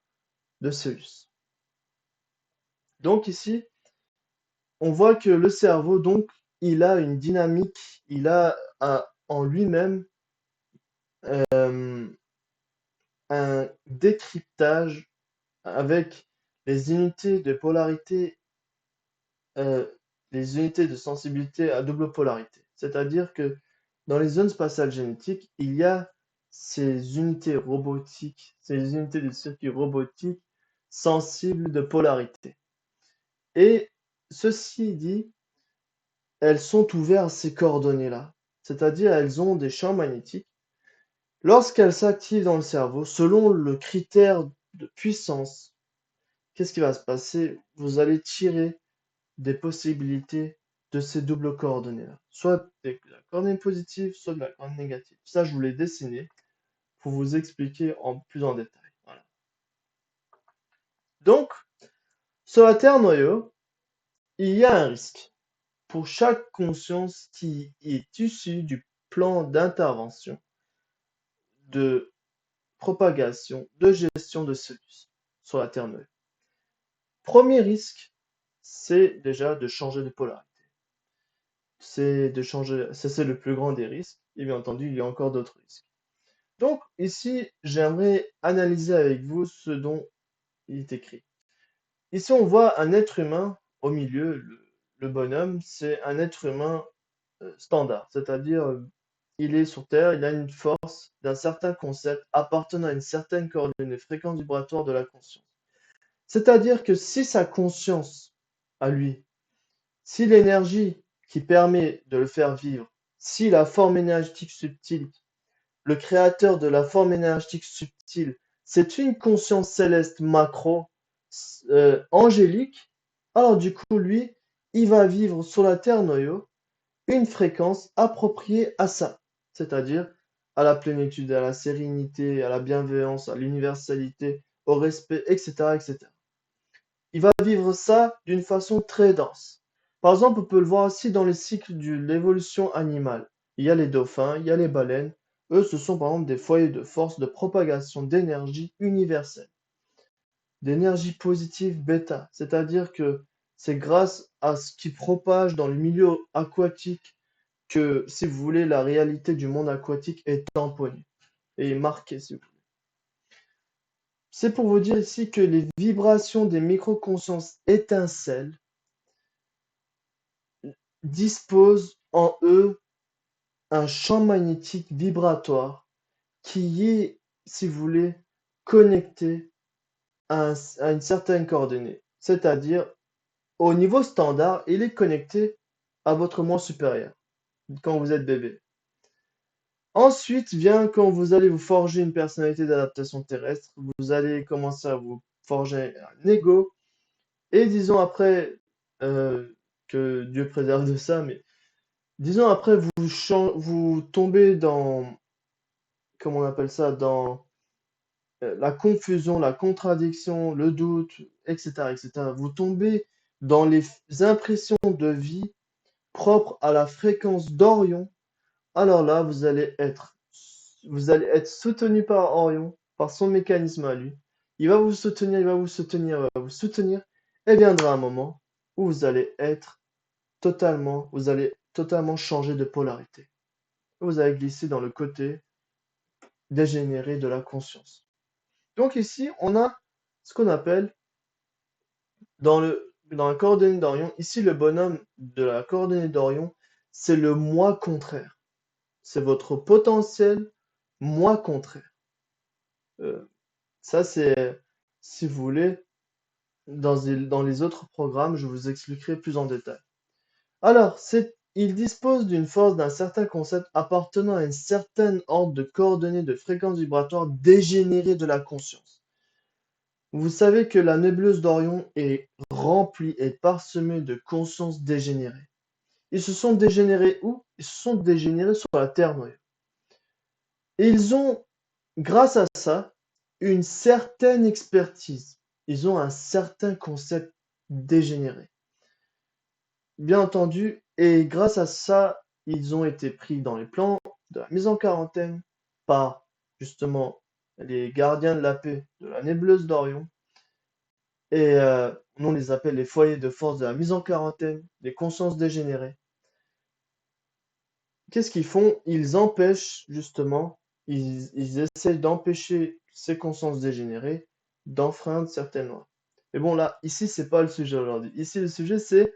de Céus. Donc ici, on voit que le cerveau, donc, il a une dynamique, il a en lui-même un décryptage avec les unités de polarité, euh, les unités de sensibilité à double polarité. C'est-à-dire que dans les zones spatiales génétiques, il y a ces unités robotiques, ces unités de circuits robotiques sensibles de polarité. Et ceci dit, elles sont ouvertes à ces coordonnées-là. C'est-à-dire elles ont des champs magnétiques. Lorsqu'elles s'activent dans le cerveau, selon le critère de puissance, qu'est-ce qui va se passer? Vous allez tirer des possibilités de ces doubles coordonnées-là. Soit de la coordonnée positive, soit de la coordonnée négative. Ça, je vous l'ai dessiné pour vous expliquer plus en détail. Voilà. Donc, sur la Terre noyau, il y a un risque pour chaque conscience qui est issue du plan d'intervention, de propagation, de gestion de celui sur la Terre noyau. Premier risque, c'est déjà de changer de polarité. C'est de changer, ça c'est le plus grand des risques. Et bien entendu, il y a encore d'autres risques. Donc ici, j'aimerais analyser avec vous ce dont il est écrit. Ici, on voit un être humain au milieu, le bonhomme, c'est un être humain standard, c'est-à-dire il est sur Terre, il a une force d'un certain concept appartenant à une certaine coordonnée fréquence vibratoire de la conscience. C'est-à-dire que si sa conscience à lui, si l'énergie qui permet de le faire vivre, si la forme énergétique subtile, le créateur de la forme énergétique subtile, c'est une conscience céleste macro, angélique, alors du coup, lui, il va vivre sur la Terre noyau une fréquence appropriée à ça, c'est-à-dire à la plénitude, à la sérénité, à la bienveillance, à l'universalité, au respect, etc., etc. Il va vivre ça d'une façon très dense. Par exemple, on peut le voir aussi dans les cycles de l'évolution animale. Il y a les dauphins, il y a les baleines. Eux, ce sont par exemple des foyers de force de propagation d'énergie universelle, d'énergie positive bêta. C'est-à-dire que c'est grâce à ce qui propage dans le milieu aquatique que, si vous voulez, la réalité du monde aquatique est tamponnée et marquée, si vous voulez. C'est pour vous dire ici que les vibrations des microconsciences étincelles disposent en eux un champ magnétique vibratoire qui est, si vous voulez, connecté à une certaine coordonnée. C'est-à-dire, au niveau standard, il est connecté à votre moi supérieur quand vous êtes bébé. Ensuite vient quand vous allez vous forger une personnalité d'adaptation terrestre, vous allez commencer à vous forger un ego, et disons après, que Dieu préserve de ça, mais disons après vous tombez dans, comment on appelle ça, dans la confusion, la contradiction, le doute, etc., etc. Vous tombez dans les impressions de vie propres à la fréquence d'Orion. Alors là, vous allez être soutenu par Orion, par son mécanisme à lui. Il va vous soutenir, il va vous soutenir, il va vous soutenir. Et viendra un moment où vous allez totalement changer de polarité. Vous allez glisser dans le côté dégénéré de la conscience. Donc ici, on a ce qu'on appelle dans la coordonnée d'Orion, ici le bonhomme de la coordonnée d'Orion, c'est le moi contraire. C'est votre potentiel moi contraire. Ça, c'est, si vous voulez, dans les autres programmes, je vous expliquerai plus en détail. Alors, il dispose d'une force d'un certain concept appartenant à une certaine ordre de coordonnées de fréquences vibratoires dégénérées de la conscience. Vous savez que la nébuleuse d'Orion est remplie et parsemée de consciences dégénérées. Ils se sont dégénérés où? Ils se sont dégénérés sur la Terre noyau. Et ils ont, grâce à ça, une certaine expertise. Ils ont un certain concept dégénéré. Bien entendu, et grâce à ça, ils ont été pris dans les plans de la mise en quarantaine par justement les gardiens de la paix de la nébuleuse d'Orion. et on les appelle les foyers de force de la mise en quarantaine, les consciences dégénérées. Qu'est-ce qu'ils font? Ils empêchent justement, ils essaient d'empêcher ces consciences dégénérées d'enfreindre certaines lois. Mais bon, là, ici, c'est pas le sujet aujourd'hui. Ici, le sujet, c'est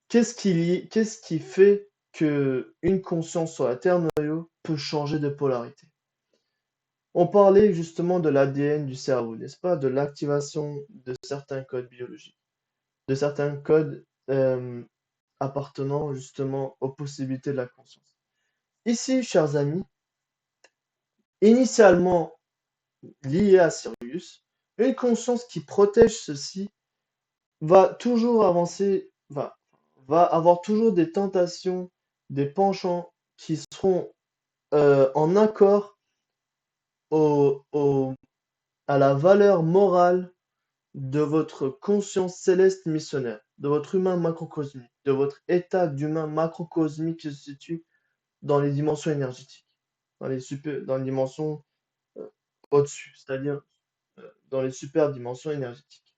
qu'est-ce qui fait que une conscience sur la Terre noyau peut changer de polarité? On parlait justement de l'ADN du cerveau, n'est-ce pas? De l'activation de certains codes biologiques, de certains codes appartenant justement aux possibilités de la conscience. Ici, chers amis, initialement liée à Sirius, une conscience qui protège ceci va toujours avancer, va avoir toujours des tentations, des penchants qui seront en accord au, au- à la valeur morale de votre conscience céleste missionnaire, de votre humain macrocosmique, de votre état d'humain macrocosmique qui se situe dans les dimensions énergétiques, dans les dimensions au-dessus, c'est-à-dire dans les super dimensions énergétiques.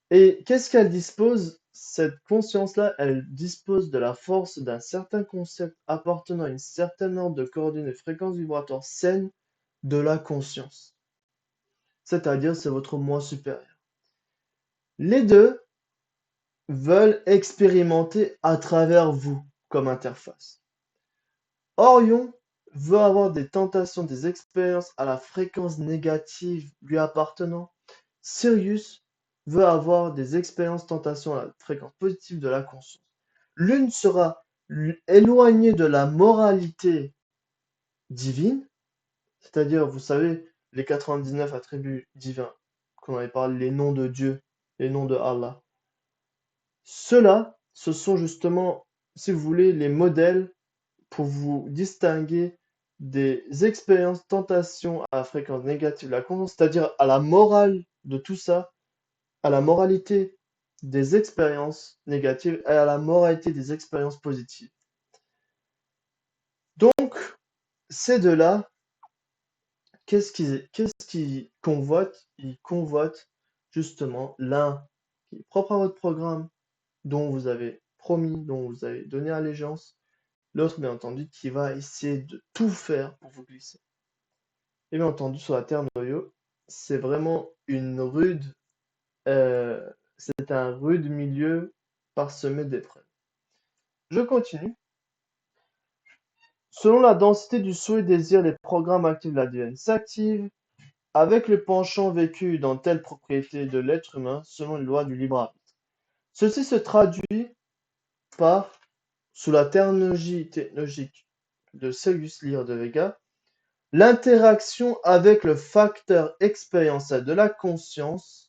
Et qu'est-ce qu'elle dispose? Cette conscience-là, elle dispose de la force d'un certain concept appartenant à une certaine ordre de coordonnées fréquences vibratoires saines de la conscience. C'est-à-dire, c'est votre moi supérieur. Les deux veulent expérimenter à travers vous comme interface. Orion veut avoir des tentations, des expériences à la fréquence négative lui appartenant. Sirius veut avoir des expériences, tentations à la fréquence positive de la conscience. L'une sera éloignée de la moralité divine, c'est-à-dire, vous savez, les 99 attributs divins, qu'on avait parlé, les noms de Dieu, les noms de Allah. Ceux-là, ce sont justement, si vous voulez, les modèles pour vous distinguer des expériences, tentations à fréquence négative de la conscience, c'est-à-dire à la morale de tout ça, à la moralité des expériences négatives et à la moralité des expériences positives. Donc, ces deux-là, qu'est-ce qu'ils convoitent? Ils convoitent justement l'un qui est propre à votre programme, dont vous avez promis, dont vous avez donné allégeance, l'autre, bien entendu, qui va essayer de tout faire pour vous glisser. Et bien entendu, sur la Terre noyau, c'est vraiment c'est un rude milieu parsemé d'épreuves. Je continue. Selon la densité du souhait et désir, les programmes actifs de l'ADN s'activent avec le penchant vécu dans telle propriété de l'être humain selon les lois du libre arbitre. Ceci se traduit par, sous la terminologie technologique de Celsius Lyre de Vega, l'interaction avec le facteur expérientiel de la conscience,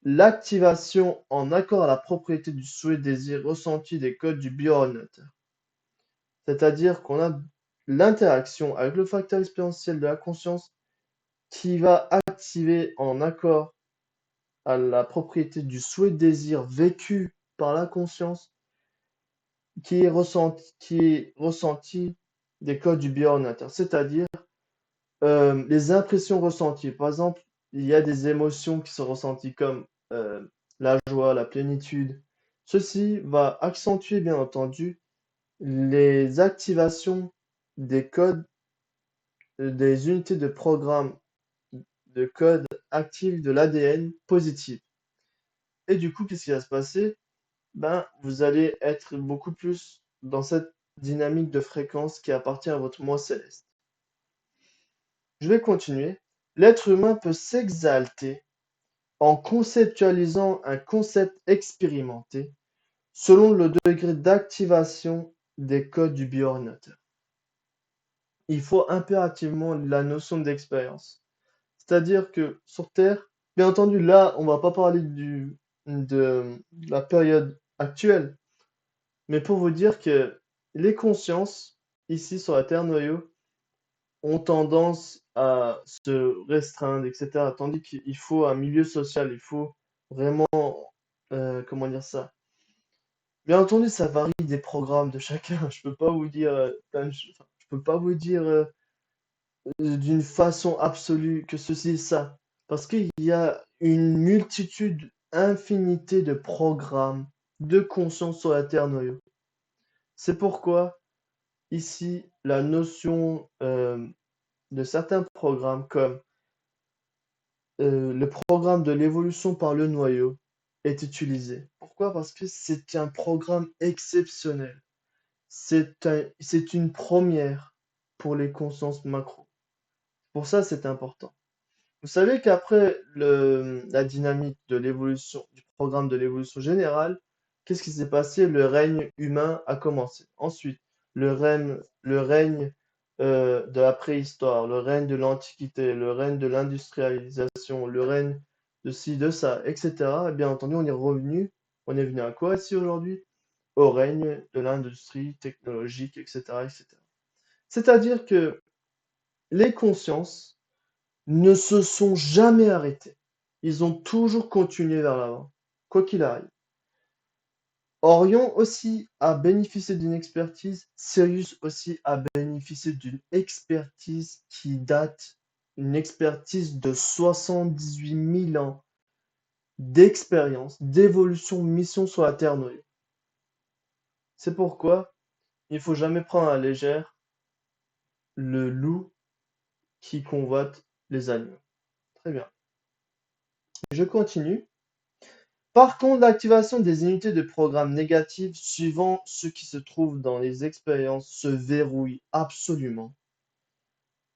l'activation en accord à la propriété du souhait désir ressenti des codes du bioordinateur. C'est-à-dire qu'on a l'interaction avec le facteur expérientiel de la conscience qui va activer en accord à la propriété du souhait désir vécu par la conscience qui est ressenti des codes du bioordinateur. C'est-à-dire les impressions ressenties. Par exemple, il y a des émotions qui sont ressenties comme la joie, la plénitude. Ceci va accentuer, bien entendu, les activations des codes, des unités de programme de code actifs de l'ADN positif. Et du coup, qu'est-ce qui va se passer? Ben, vous allez être beaucoup plus dans cette dynamique de fréquence qui appartient à votre moi céleste. Je vais continuer. L'être humain peut s'exalter en conceptualisant un concept expérimenté selon le degré d'activation des codes du bioordinateur. Il faut impérativement la notion d'expérience. C'est-à-dire que sur Terre, bien entendu, là, on va pas parler de la période actuelle, mais pour vous dire que les consciences, ici sur la Terre noyau, ont tendance à se restreindre, etc. Tandis qu'il faut un milieu social, il faut vraiment, comment dire ça? Bien entendu, ça varie des programmes de chacun. Je peux pas vous dire, enfin, je peux pas vous dire d'une façon absolue que ceci est ça. Parce qu'il y a une multitude, infinité de programmes de conscience sur la Terre noyau. C'est pourquoi ici la notion de certains programmes comme le programme de l'évolution par le noyau est utilisé. Pourquoi? Parce que c'est un programme exceptionnel. C'est une première pour les consciences macro. Pour ça, c'est important. Vous savez qu'après la dynamique de l'évolution, du programme de l'évolution générale, qu'est-ce qui s'est passé? Le règne humain a commencé. Ensuite, le règne de la préhistoire, le règne de l'Antiquité, le règne de l'industrialisation, le règne de ci, de ça, etc. Et bien entendu, on est venu à quoi ici aujourd'hui? Au règne de l'industrie technologique, etc., etc. C'est-à-dire que les consciences ne se sont jamais arrêtés. Ils ont toujours continué vers l'avant, quoi qu'il arrive. Orion aussi a bénéficié d'une expertise, Sirius aussi a bénéficié d'une expertise qui date, une expertise de 78 000 ans d'expérience, d'évolution, mission sur la Terre noyau. C'est pourquoi il ne faut jamais prendre à la légère le loup qui convoite les agneaux. Très bien. Je continue. Par contre, l'activation des unités de programme négatives suivant ce qui se trouve dans les expériences se verrouille absolument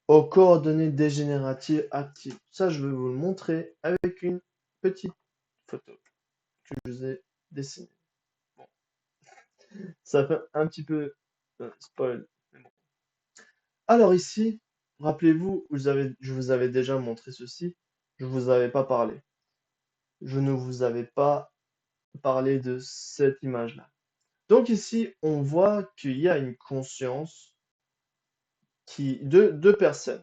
aux coordonnées dégénératives actives. Ça, je vais vous le montrer avec une petite photo que je vous ai dessinée. Bon. Ça fait un petit peu spoil. Mais bon. Alors ici, rappelez-vous, je vous avais déjà montré ceci. Je ne vous avais pas parlé. Je ne vous avais pas parlé de cette image-là. Donc ici, on voit qu'il y a une conscience de deux personnes.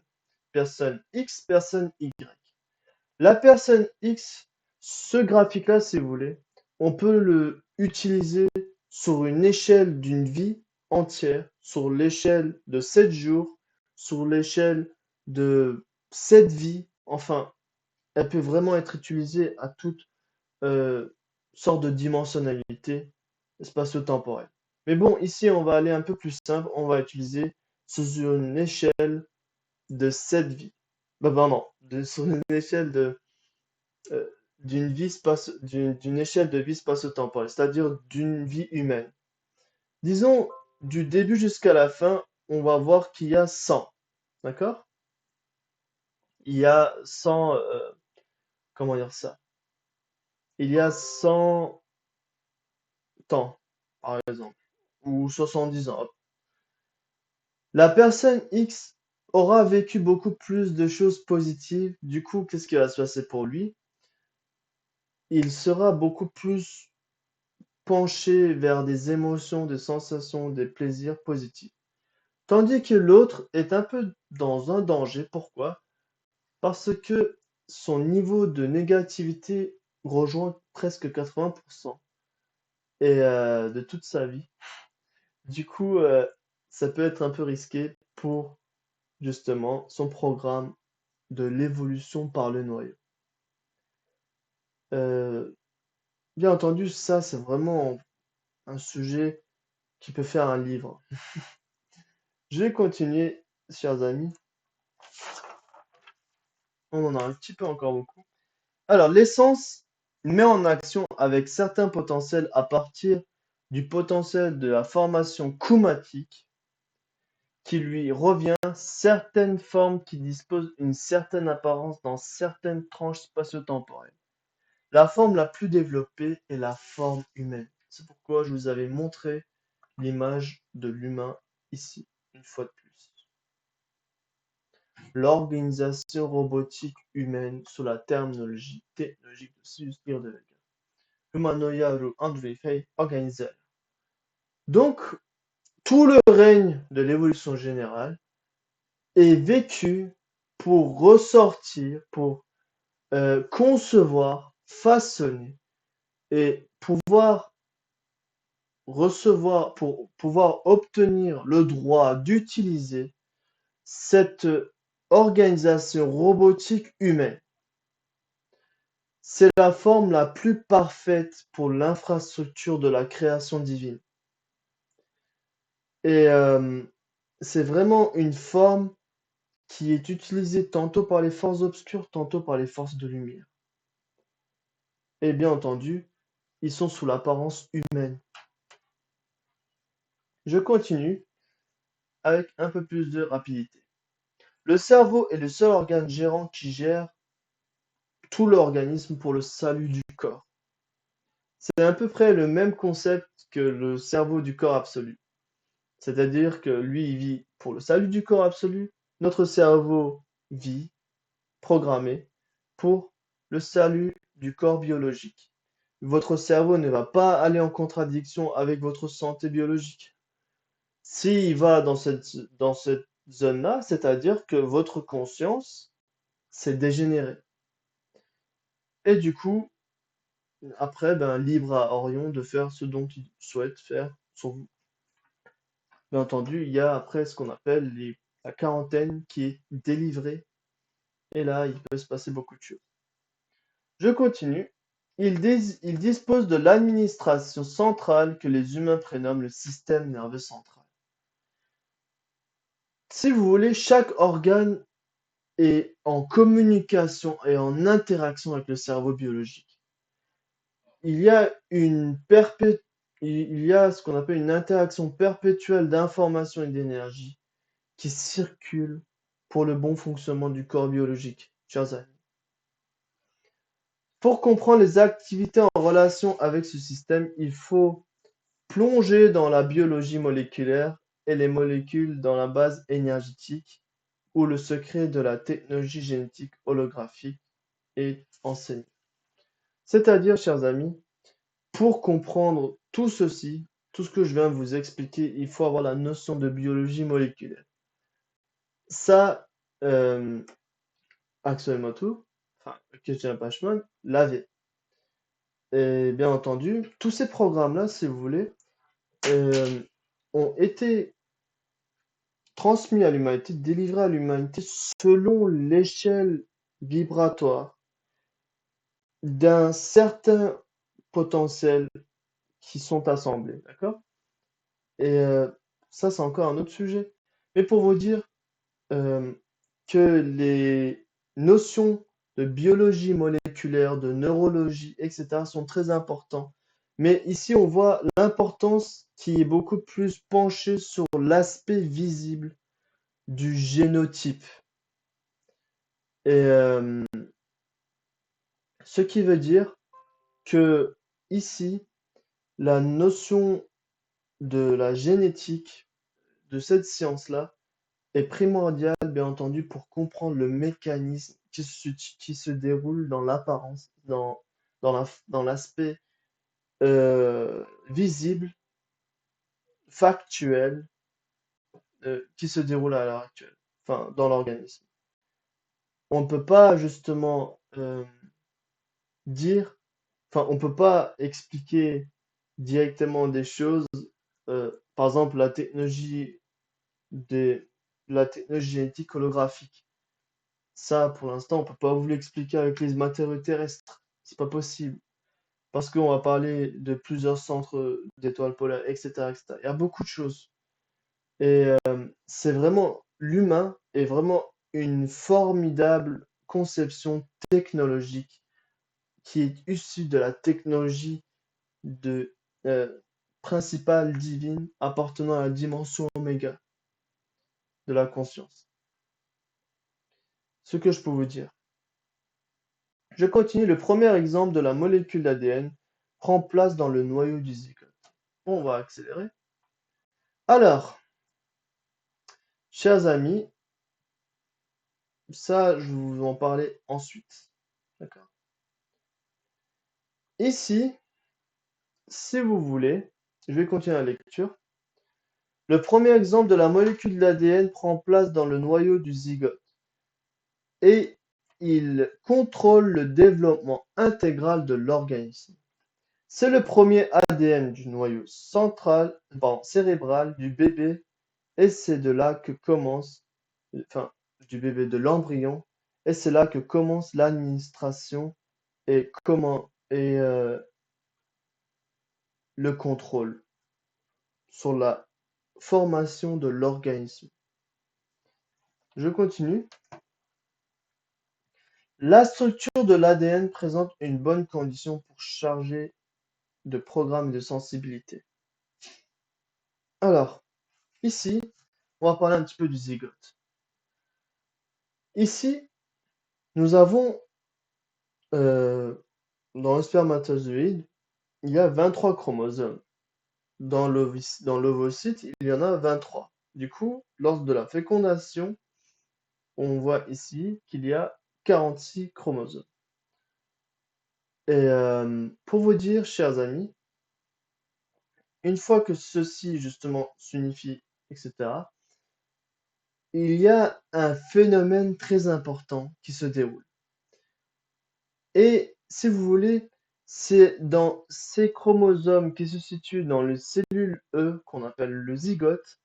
Personne X, personne Y. La personne X, ce graphique-là, si vous voulez, on peut le utiliser sur une échelle d'une vie entière, sur l'échelle de 7 jours, sur l'échelle de 7 vies. Enfin, elle peut vraiment être utilisée à toute sorte de dimensionnalité spatio-temporelle. Mais bon, ici, on va aller un peu plus simple. On va utiliser sur une échelle de 7 vies. Pardon, sur une échelle euh, d'une échelle de vie spatio-temporelle, c'est-à-dire d'une vie humaine. Disons, du début jusqu'à la fin, on va voir qu'il y a 100. D'accord? Il y a 100, comment dire ça? Il y a 100 temps, par exemple, ou 70 ans. La personne X aura vécu beaucoup plus de choses positives. Du coup, qu'est-ce qui va se passer pour lui? Il sera beaucoup plus penché vers des émotions, des sensations, des plaisirs positifs. Tandis que l'autre est un peu dans un danger. Pourquoi? Parce que son niveau de négativité rejoint presque 80% et de toute sa vie. Du coup, ça peut être un peu risqué pour justement son programme de l'évolution par le noyau. Bien entendu, ça, c'est vraiment un sujet qui peut faire un livre. Je vais continuer, chers amis. On en a un petit peu encore beaucoup. Alors, l'essence met en action avec certains potentiels à partir du potentiel de la formation koumatique qui lui revient certaines formes qui disposent d'une certaine apparence dans certaines tranches spatio-temporelles. La forme la plus développée est la forme humaine. C'est pourquoi je vous avais montré l'image de l'humain ici, une fois de plus. L'organisation robotique humaine sous la terminologie technologique de Sirius Hierdeweger. Humanoia Andrei Organizer. Donc, tout le règne de l'évolution générale est vécu pour ressortir, pour concevoir, façonner et pouvoir recevoir, pour pouvoir obtenir le droit d'utiliser cette organisation robotique humaine. C'est la forme la plus parfaite pour l'infrastructure de la création divine. Et c'est vraiment une forme qui est utilisée tantôt par les forces obscures, tantôt par les forces de lumière. Et bien entendu, ils sont sous l'apparence humaine. Je continue avec un peu plus de rapidité. Le cerveau est le seul organe gérant qui gère tout l'organisme pour le salut du corps. C'est à peu près le même concept que le cerveau du corps absolu. C'est-à-dire que lui, il vit pour le salut du corps absolu. Notre cerveau vit programmé pour le salut du corps biologique. Votre cerveau ne va pas aller en contradiction avec votre santé biologique. S'il va dans cette zone-là, c'est-à-dire que votre conscience s'est dégénérée. Et du coup, après, ben, libre à Orion de faire ce dont il souhaite faire sur vous. Bien entendu, il y a après ce qu'on appelle la quarantaine qui est délivrée. Et là, il peut se passer beaucoup de choses. Je continue. Il dispose de l'administration centrale que les humains prénomment le système nerveux central. Si vous voulez, chaque organe est en communication et en interaction avec le cerveau biologique. Il y a ce qu'on appelle une interaction perpétuelle d'information et d'énergie qui circule pour le bon fonctionnement du corps biologique, chers amis. Pour comprendre les activités en relation avec ce système, il faut plonger dans la biologie moléculaire et les molécules dans la base énergétique, où le secret de la technologie génétique holographique est enseigné. C'est-à-dire, chers amis, pour comprendre tout ceci, tout ce que je viens de vous expliquer, il faut avoir la notion de biologie moléculaire. Ça, Axel Motu, enfin, Christian Pachman, l'avait. Et bien entendu, tous ces programmes-là, si vous voulez, ont été transmis à l'humanité, délivrés à l'humanité selon l'échelle vibratoire d'un certain potentiel qui sont assemblés, d'accord? Et ça, c'est encore un autre sujet. Mais pour vous dire que les notions de biologie moléculaire, de neurologie, etc., sont très importants. Mais ici, on voit l'importance qui est beaucoup plus penchée sur l'aspect visible du génotype. Et ce qui veut dire que ici, la notion de la génétique de cette science-là est primordiale, bien entendu, pour comprendre le mécanisme qui se déroule dans l'apparence, dans l'aspect visible, factuel, qui se déroule à l'heure actuelle, enfin, dans l'organisme. On ne peut pas justement dire, enfin, on peut pas expliquer directement des choses, par exemple des, la technologie génétique holographique. Ça, pour l'instant, on peut pas vous l'expliquer avec les matériaux terrestres. C'est pas possible. Parce qu'on va parler de plusieurs centres d'étoiles polaires, etc., etc. Il y a beaucoup de choses. Et c'est vraiment, l'humain est vraiment une formidable conception technologique qui est issue de la technologie de, principale divine appartenant à la dimension oméga de la conscience. Ce que je peux vous dire. Je continue. Le premier exemple de la molécule d'ADN prend place dans le noyau du zygote. On va accélérer. Alors, chers amis, ça, je vais vous en parler ensuite. D'accord? Ici, si vous voulez, je vais continuer la lecture. Le premier exemple de la molécule d'ADN prend place dans le noyau du zygote et il contrôle le développement intégral de l'organisme. C'est le premier ADN du noyau cérébral du bébé et c'est de là que commence, enfin, du bébé de l'embryon, et c'est là que commence l'administration et comment et le contrôle sur la formation de l'organisme. Je continue. La structure de l'ADN présente une bonne condition pour charger de programmes de sensibilité. Alors, ici, on va parler un petit peu du zygote. Ici, nous avons dans le spermatozoïde, il y a 23 chromosomes. Dans l'ovocyte, il y en a 23. Du coup, lors de la fécondation, on voit ici qu'il y a 46 chromosomes. Et pour vous dire, chers amis, une fois que ceci justement s'unifie, etc., il y a un phénomène très important qui se déroule. Et si vous voulez, c'est dans ces chromosomes qui se situent dans le cellule E, qu'on appelle le zygote,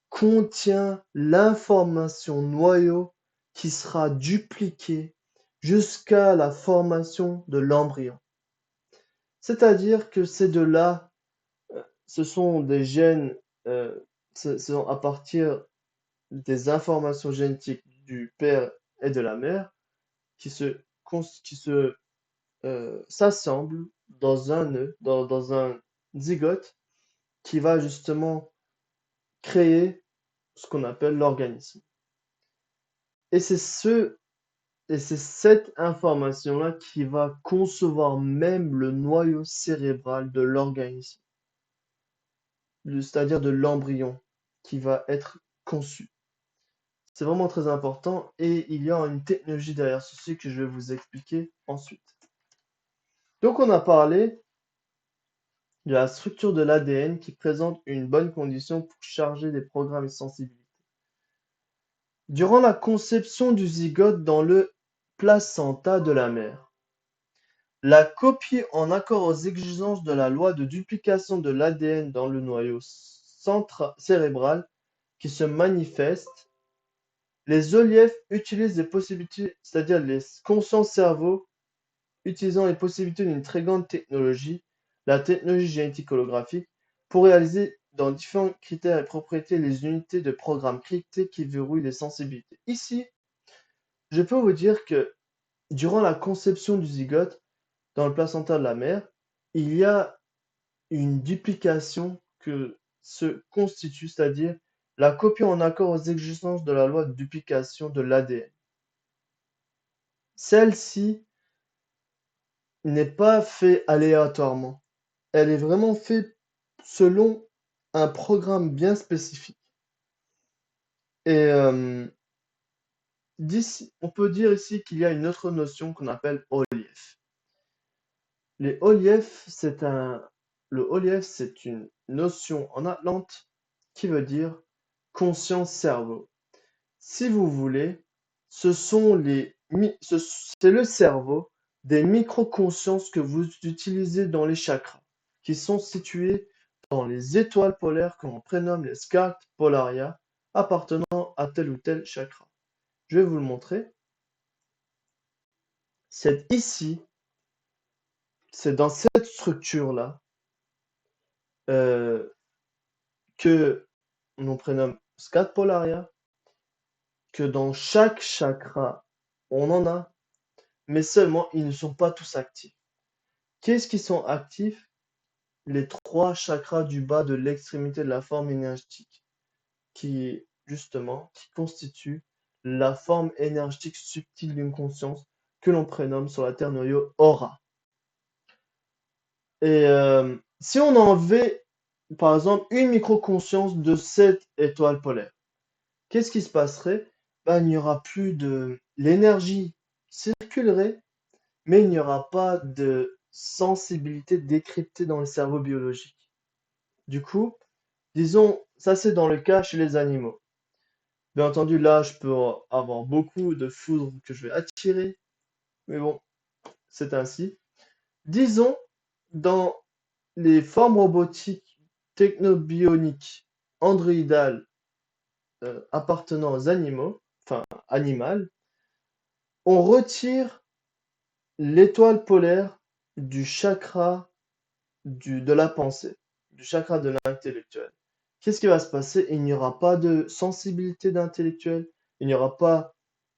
contient l'information noyau qui sera dupliquée jusqu'à la formation de l'embryon. C'est-à-dire que ces deux-là, ce sont des gènes, ce sont à partir des informations génétiques du père et de la mère qui s'assemblent dans un nœud, dans un zygote qui va justement créer ce qu'on appelle l'organisme. Et c'est cette information-là qui va concevoir même le noyau cérébral de l'organisme, c'est-à-dire de l'embryon qui va être conçu. C'est vraiment très important et il y a une technologie derrière ceci que je vais vous expliquer ensuite. Donc on a parlé de la structure de l'ADN qui présente une bonne condition pour charger des programmes et sensibilités. Durant la conception du zygote dans le placenta de la mère, la copie en accord aux exigences de la loi de duplication de l'ADN dans le noyau cérébral qui se manifeste, les OLIEF utilisent des possibilités, c'est-à-dire les consciences cerveaux, utilisant les possibilités d'une très grande technologie, la technologie génétique holographique, pour réaliser dans différents critères et propriétés les unités de programme cryptées qui verrouillent les sensibilités. Ici, je peux vous dire que durant la conception du zygote, dans le placenta de la mère, il y a une duplication que se constitue, c'est-à-dire la copie en accord aux exigences de la loi de duplication de l'ADN. Celle-ci n'est pas faite aléatoirement. Elle est vraiment faite selon un programme bien spécifique. Et on peut dire ici qu'il y a une autre notion qu'on appelle OLIEF. Le OLIEF, c'est une notion en atlante qui veut dire conscience-cerveau. Si vous voulez, c'est le cerveau des micro-consciences que vous utilisez dans les chakras, qui sont situés dans les étoiles polaires que l'on prénomme les scarps polaria, appartenant à tel ou tel chakra. Je vais vous le montrer. C'est ici, c'est dans cette structure-là que l'on prénomme scarps polaria, que dans chaque chakra, on en a, mais seulement ils ne sont pas tous actifs. Qu'est-ce qui sont actifs? Les 3 chakras du bas de l'extrémité de la forme énergétique, qui constituent la forme énergétique subtile d'une conscience que l'on prénomme sur la terre noyau aura. Et si on enlevait, par exemple, une micro-conscience de cette étoile polaire, qu'est-ce qui se passerait? Il n'y aura plus de l'énergie circulerait, mais il n'y aura pas de sensibilité décryptée dans le cerveau biologique. Du coup, disons, ça c'est dans le cas chez les animaux. Bien entendu, là, je peux avoir beaucoup de foudre que je vais attirer, mais bon, c'est ainsi. Disons, dans les formes robotiques technobioniques androïdales appartenant aux animaux, enfin animales, on retire l'étoile polaire du chakra de la pensée, du chakra de l'intellectuel. Qu'est-ce qui va se passer? Il n'y aura pas de sensibilité d'intellectuel, il n'y aura pas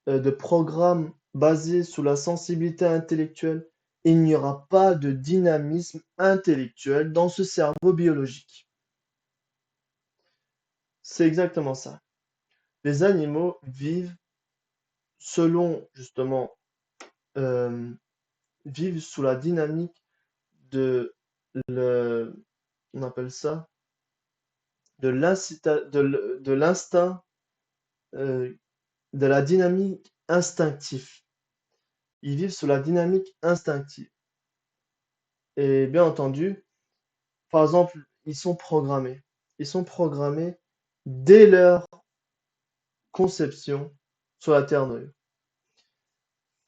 de programme basé sur la sensibilité intellectuelle, il n'y aura pas de dynamisme intellectuel dans ce cerveau biologique. C'est exactement ça. Les animaux vivent selon justement euh, vivent sous la dynamique de le, on appelle ça de l'instinct, euh, de la dynamique instinctive. Ils vivent sous la dynamique instinctive. Et bien entendu, par exemple, ils sont programmés. Ils sont programmés dès leur conception sur la Terre neuve.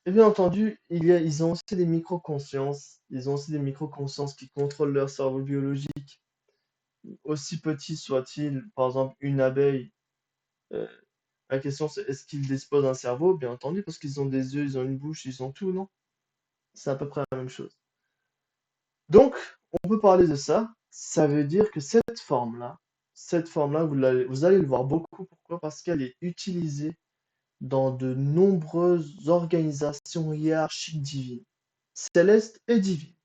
Et bien entendu, ils ont aussi des micro-consciences. Ils ont aussi des micro-consciences qui contrôlent leur cerveau biologique. Aussi petit soit-il, par exemple, une abeille. euh, la question c'est est-ce qu'ils disposent d'un cerveau? Bien entendu, parce qu'ils ont des yeux, ils ont une bouche, ils ont tout, non? C'est à peu près la même chose. Donc, on peut parler de ça. Ça veut dire que cette forme-là, vous allez le voir beaucoup. Pourquoi? Parce qu'elle est utilisée dans de nombreuses organisations hiérarchiques divines, célestes et divines.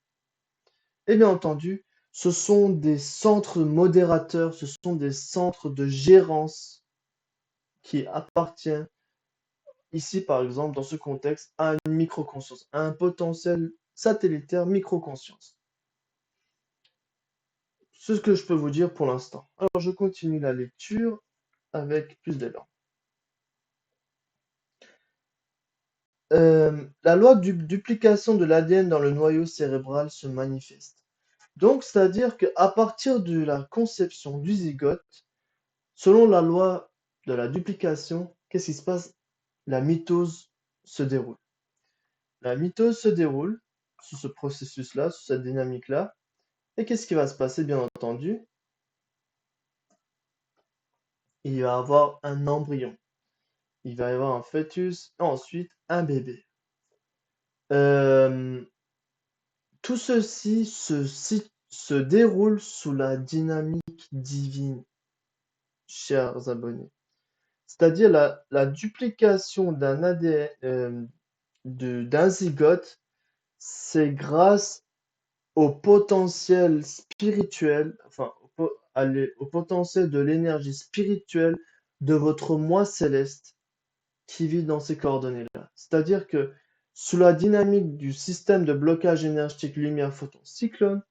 Et bien entendu, ce sont des centres modérateurs, ce sont des centres de gérance qui appartiennent ici, par exemple, dans ce contexte, à une microconscience, à un potentiel satellitaire microconscience. C'est ce que je peux vous dire pour l'instant. Alors, je continue la lecture avec plus d'élan. La loi de duplication de l'ADN dans le noyau cérébral se manifeste. Donc, c'est-à-dire qu'à partir de la conception du zygote, selon la loi de la duplication, qu'est-ce qui se passe? La mitose se déroule. La mitose se déroule sous ce processus-là, sous cette dynamique-là. Et qu'est-ce qui va se passer, bien entendu? Il va y avoir un embryon. Il va y avoir un fœtus et ensuite un bébé. Euh, tout ceci se déroule sous la dynamique divine, chers abonnés. C'est-à-dire la duplication d'un ADN, d'un zygote, c'est grâce au potentiel spirituel, enfin au potentiel de l'énergie spirituelle de votre moi céleste qui vit dans ces coordonnées-là. C'est-à-dire que sous la dynamique du système de blocage énergétique lumière-photon-cyclone,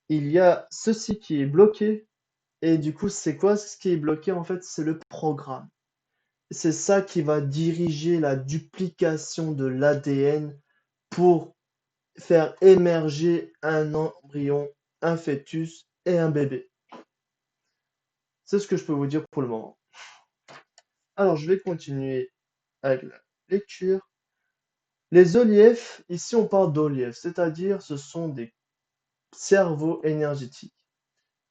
il y a ceci qui est bloqué, et du coup, c'est quoi ce qui est bloqué? En fait, c'est le programme. C'est ça qui va diriger la duplication de l'ADN pour faire émerger un embryon, un fœtus et un bébé. C'est ce que je peux vous dire pour le moment. Alors, je vais continuer avec la lecture. Les oliefs, ici on parle d'oliefs, c'est-à-dire ce sont des cerveaux énergétiques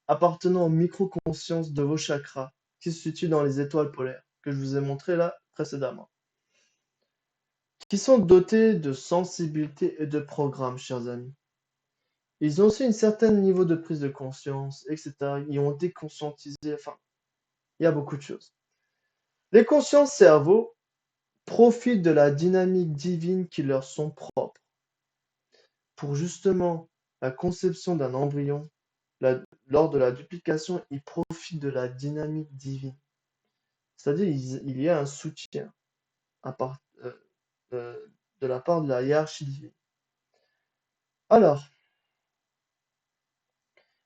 appartenant aux micro-consciences de vos chakras qui se situent dans les étoiles polaires, que je vous ai montré là précédemment, qui sont dotés de sensibilité et de programme, chers amis. Ils ont aussi un certain niveau de prise de conscience, etc. Ils ont été conscientisés, enfin, il y a beaucoup de choses. Les consciences cerveaux profitent de la dynamique divine qui leur sont propres pour justement la conception d'un embryon. Lors de la duplication, ils profitent de la dynamique divine. C'est-à-dire il y a un soutien à part, de la part de la hiérarchie divine. Alors,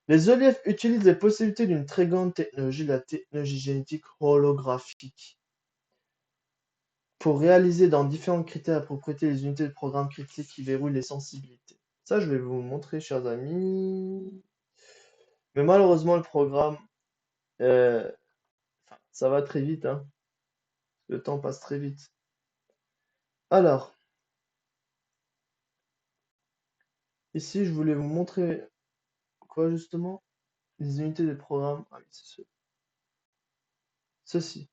les oliefs utilisent les possibilités d'une très grande technologie, la technologie génétique holographique, pour réaliser dans différents critères et propriétés les unités de programme critiques qui verrouillent les sensibilités. Ça, je vais vous montrer, chers amis. Mais malheureusement, le programme, euh, ça va très vite, hein. Le temps passe très vite. Alors, ici, je voulais vous montrer quoi justement? Les unités de programme. Ah oui, c'est ceci.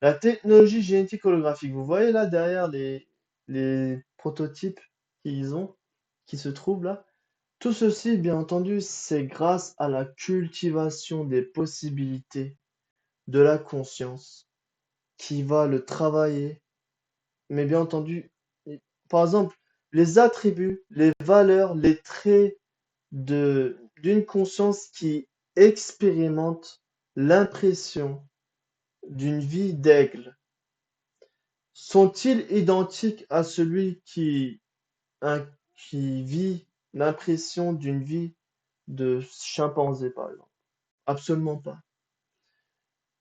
La technologie génétique holographique. Vous voyez là derrière les prototypes, qu'ils ont, qui se trouvent là. Tout ceci, bien entendu, c'est grâce à la cultivation des possibilités de la conscience qui va le travailler. Mais bien entendu, par exemple, les attributs, les valeurs, les traits d'une conscience qui expérimente l'impression d'une vie d'aigle sont-ils identiques à celui qui vit l'impression d'une vie de chimpanzé, par exemple? Absolument pas.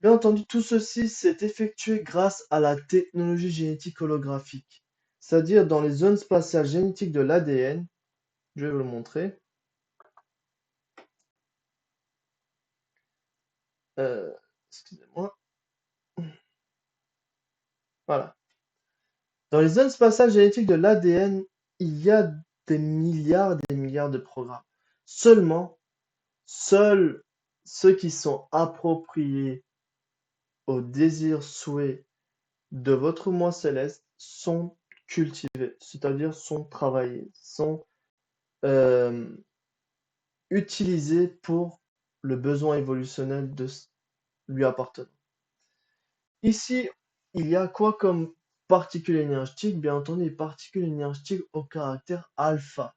Bien entendu, tout ceci s'est effectué grâce à la technologie génétique holographique, c'est-à-dire dans les zones spatiales génétiques de l'ADN. Je vais vous le montrer. Euh, Excusez-moi. Voilà. Dans les zones spatiales génétiques de l'ADN, il y a des milliards de programmes. Seuls ceux qui sont appropriés aux désirs, souhaits de votre moi céleste sont cultivés, c'est-à-dire sont travaillés, sont euh, utilisés pour le besoin évolutionnel lui appartenant. Ici, il y a quoi comme particules énergétiques? Bien entendu, les particules énergétiques au caractère alpha,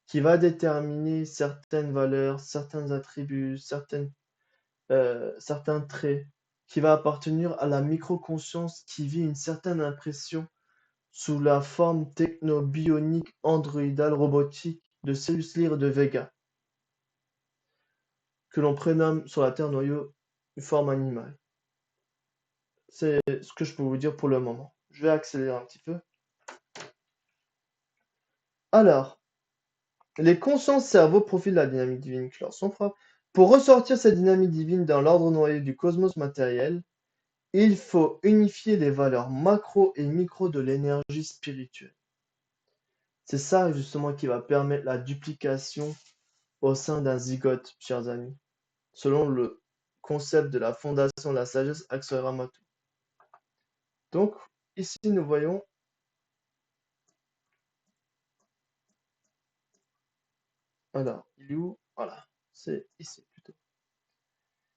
qui va déterminer certaines valeurs, certains attributs, certains traits, qui va appartenir à la microconscience qui vit une certaine impression sous la forme techno-bionique androïdale robotique de Cellus Lyre de Vega, que l'on prénomme sur la Terre noyau une forme animale. C'est ce que je peux vous dire pour le moment. Je vais accélérer un petit peu. Alors, les consciences cerveaux profitent de la dynamique divine qui leur sont propres. Pour ressortir cette dynamique divine dans l'ordre noyau du cosmos matériel, il faut unifier les valeurs macro et micro de l'énergie spirituelle. C'est ça justement qui va permettre la duplication au sein d'un zygote, chers amis, selon le concept de la fondation de la sagesse Axel-Ramatou. Donc, ici nous voyons alors, il est où? Voilà, c'est ici plutôt.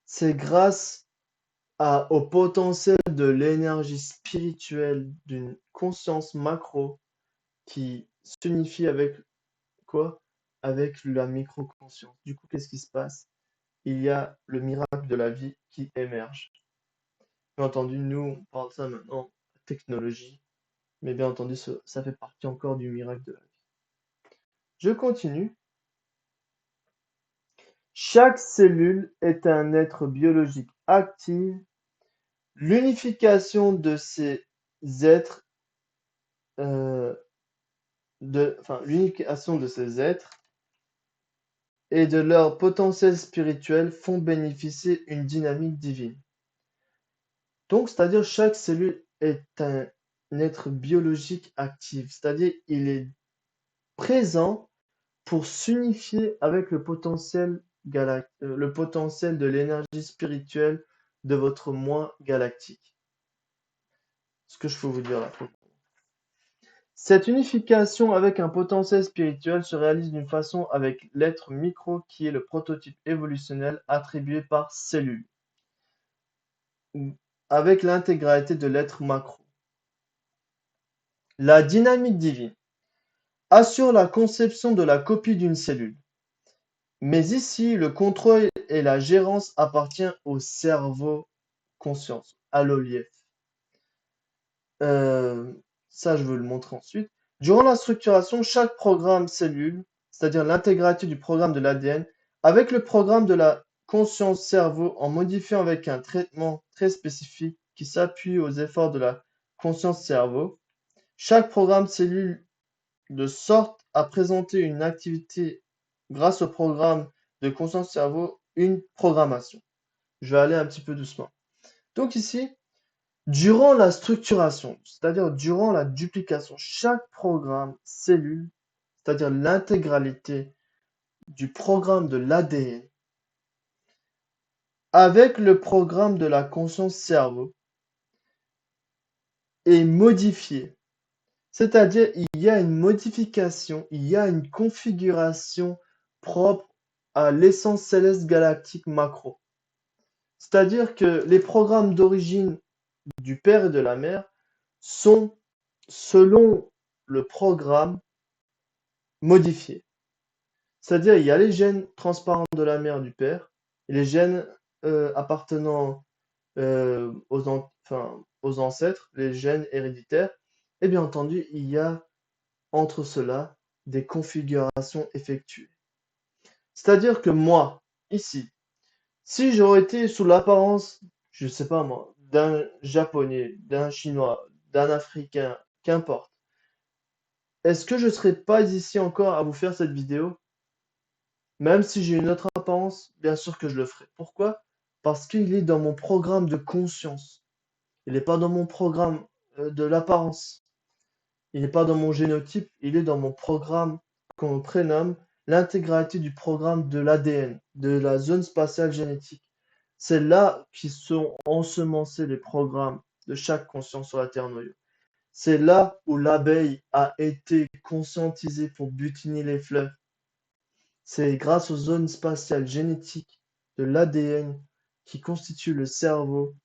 C'est grâce au potentiel de l'énergie spirituelle d'une conscience macro qui s'unifie avec quoi? Avec la micro-conscience. Du coup, qu'est-ce qui se passe? Il y a le miracle de la vie qui émerge. Bien entendu, nous, on parle de ça maintenant, technologie, mais bien entendu, ça fait partie encore du miracle de la vie. Je continue. Chaque cellule est un être biologique actif. L'unification de ces êtres, l'unification de ces êtres et de leur potentiel spirituel font bénéficier une dynamique divine. Donc, c'est-à-dire chaque cellule est un être biologique actif, c'est-à-dire il est présent pour s'unifier avec le potentiel de l'énergie spirituelle de votre moi galactique. Ce que je peux vous dire là. Cette unification avec un potentiel spirituel se réalise d'une façon avec l'être micro qui est le prototype évolutionnel attribué par cellule, ou avec l'intégralité de l'être macro. La dynamique divine assure la conception de la copie d'une cellule. Mais ici, le contrôle et la gérance appartiennent au cerveau conscience, à l'OLIEF. Ça, je veux le montrer ensuite. Durant la structuration, chaque programme cellule, c'est-à-dire l'intégralité du programme de l'ADN, avec le programme de la conscience cerveau en modifiant avec un traitement très spécifique qui s'appuie aux efforts de la conscience cerveau, chaque programme cellule de sorte à présenter une activité grâce au programme de conscience cerveau, une programmation. Je vais aller un petit peu doucement. Donc ici, durant la structuration, c'est-à-dire durant la duplication, chaque programme cellule, c'est-à-dire l'intégralité du programme de l'ADN, avec le programme de la conscience cerveau, est modifié. C'est-à-dire, il y a une modification, il y a une configuration propre à l'essence céleste galactique macro. C'est-à-dire que les programmes d'origine du Père et de la Mère sont, selon le programme, modifiés. C'est-à-dire, il y a les gènes transparents de la mère du père et les gènes appartenant aux ancêtres, les gènes héréditaires. Et bien entendu, il y a entre cela des configurations effectuées. C'est-à-dire que moi, ici, si j'aurais été sous l'apparence, je sais pas moi, d'un japonais, d'un chinois, d'un africain, qu'importe, est-ce que je serais pas ici encore à vous faire cette vidéo? Même si j'ai une autre apparence, bien sûr que je le ferai. Pourquoi? Parce qu'il est dans mon programme de conscience. Il n'est pas dans mon programme de l'apparence. Il n'est pas dans mon génotype. Il est dans mon programme qu'on prénomme l'intégralité du programme de l'ADN, de la zone spatiale génétique. C'est là qui sont ensemencés les programmes de chaque conscience sur la Terre noyau. C'est là où l'abeille a été conscientisée pour butiner les fleurs. C'est grâce aux zones spatiales génétiques de l'ADN qui constituent le cerveau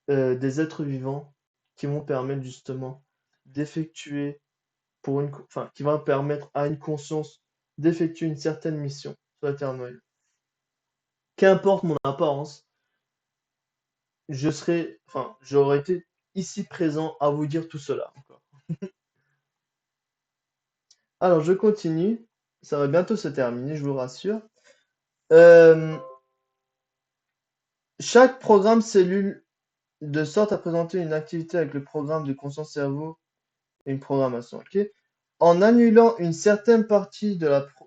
des êtres vivants qui vont permettre justement d'effectuer qui va permettre à une conscience d'effectuer une certaine mission sur la Terre noyau. Qu'importe mon apparence, j'aurais été ici présent à vous dire tout cela encore. Alors je continue, ça va bientôt se terminer, je vous rassure. Euh, Chaque programme cellule de sorte à présenter une activité avec le programme de conscience cerveau et une programmation, ok? En annulant une certaine partie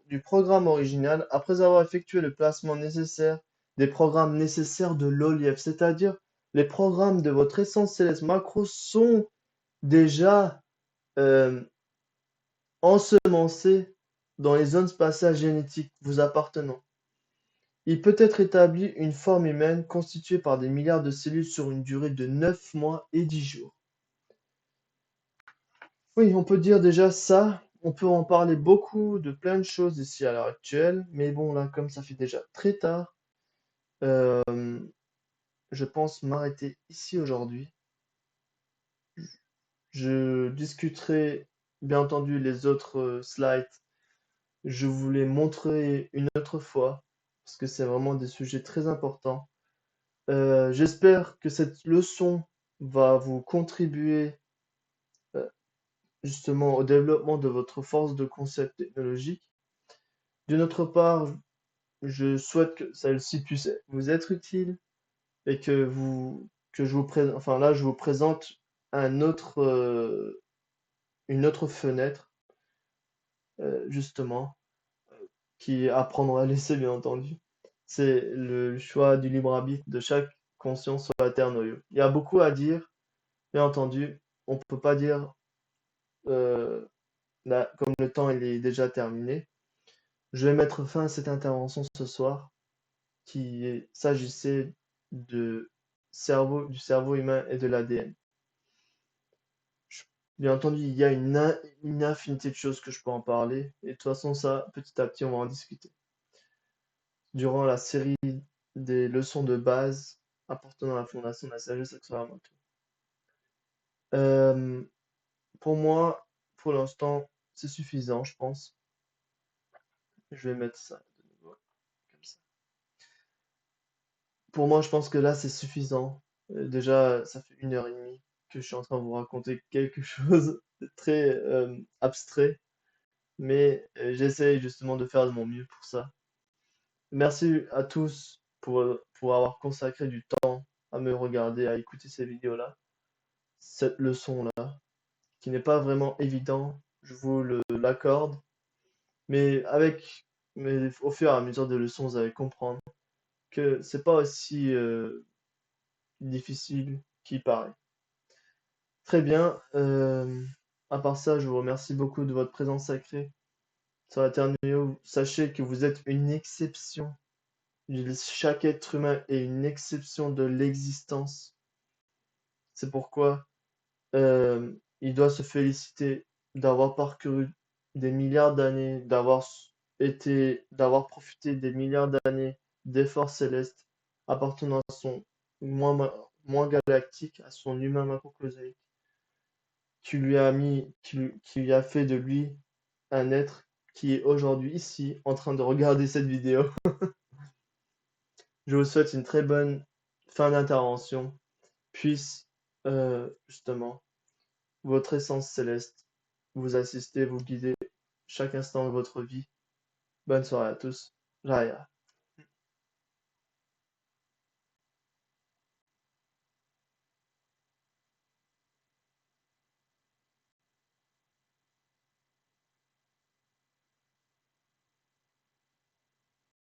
du programme original après avoir effectué le placement nécessaire des programmes nécessaires de l'OLIEF, c'est-à-dire les programmes de votre essence céleste macro sont déjà euh, ensemencés dans les zones spatiales génétiques vous appartenant. Il peut être établi une forme humaine constituée par des milliards de cellules sur une durée de 9 mois et 10 jours. Oui, on peut dire déjà ça. On peut en parler beaucoup de plein de choses ici à l'heure actuelle, mais bon, là, comme ça fait déjà très tard, euh, je pense m'arrêter ici aujourd'hui. Je discuterai bien entendu les autres slides. Je vous les montrerai une autre fois, parce que c'est vraiment des sujets très importants. J'espère que cette leçon va vous contribuer euh, justement au développement de votre force de concept technologique. D'une autre part, je souhaite que celle-ci puisse vous être utile et que je vous présente, enfin là, je vous présente un autre, une autre fenêtre, justement, qui est à prendre à laisser, bien entendu. C'est le choix du libre arbitre de chaque conscience sur la Terre noyau. Il y a beaucoup à dire, bien entendu. On ne peut pas dire, euh, là, comme le temps il est déjà terminé. Je vais mettre fin à cette intervention ce soir, s'agissait du cerveau humain et de l'ADN. Bien entendu, il y a une infinité de choses que je peux en parler, et de toute façon, ça, petit à petit, on va en discuter. Durant la série des leçons de base apportant à la fondation de la sagesse Aksharamoto. Euh, pour moi, pour l'instant, c'est suffisant, je pense. Je vais mettre ça de nouveau, comme ça. Pour moi, je pense que là, c'est suffisant. Déjà, ça fait 1 heure et demie que je suis en train de vous raconter quelque chose de très abstrait, mais j'essaye justement de faire de mon mieux pour ça. Merci à tous pour avoir consacré du temps à me regarder, à écouter ces vidéos-là, cette leçon-là, qui n'est pas vraiment évident, je vous l'accorde, mais au fur et à mesure des leçons, vous allez comprendre que c'est pas aussi difficile qu'il paraît. Très bien. À part ça, je vous remercie beaucoup de votre présence sacrée sur la Terre Noyau. Sachez que vous êtes une exception. Chaque être humain est une exception de l'existence. C'est pourquoi il doit se féliciter d'avoir parcouru des milliards d'années, d'avoir profité des milliards d'années d'efforts célestes appartenant à son moins galactique, à son humain macrocosmique, qui lui a fait de lui un être qui est aujourd'hui ici en train de regarder cette vidéo. Je vous souhaite une très bonne fin d'intervention. Puisse justement votre essence céleste vous assister, vous guider chaque instant de votre vie. Bonne soirée à tous. Jaya.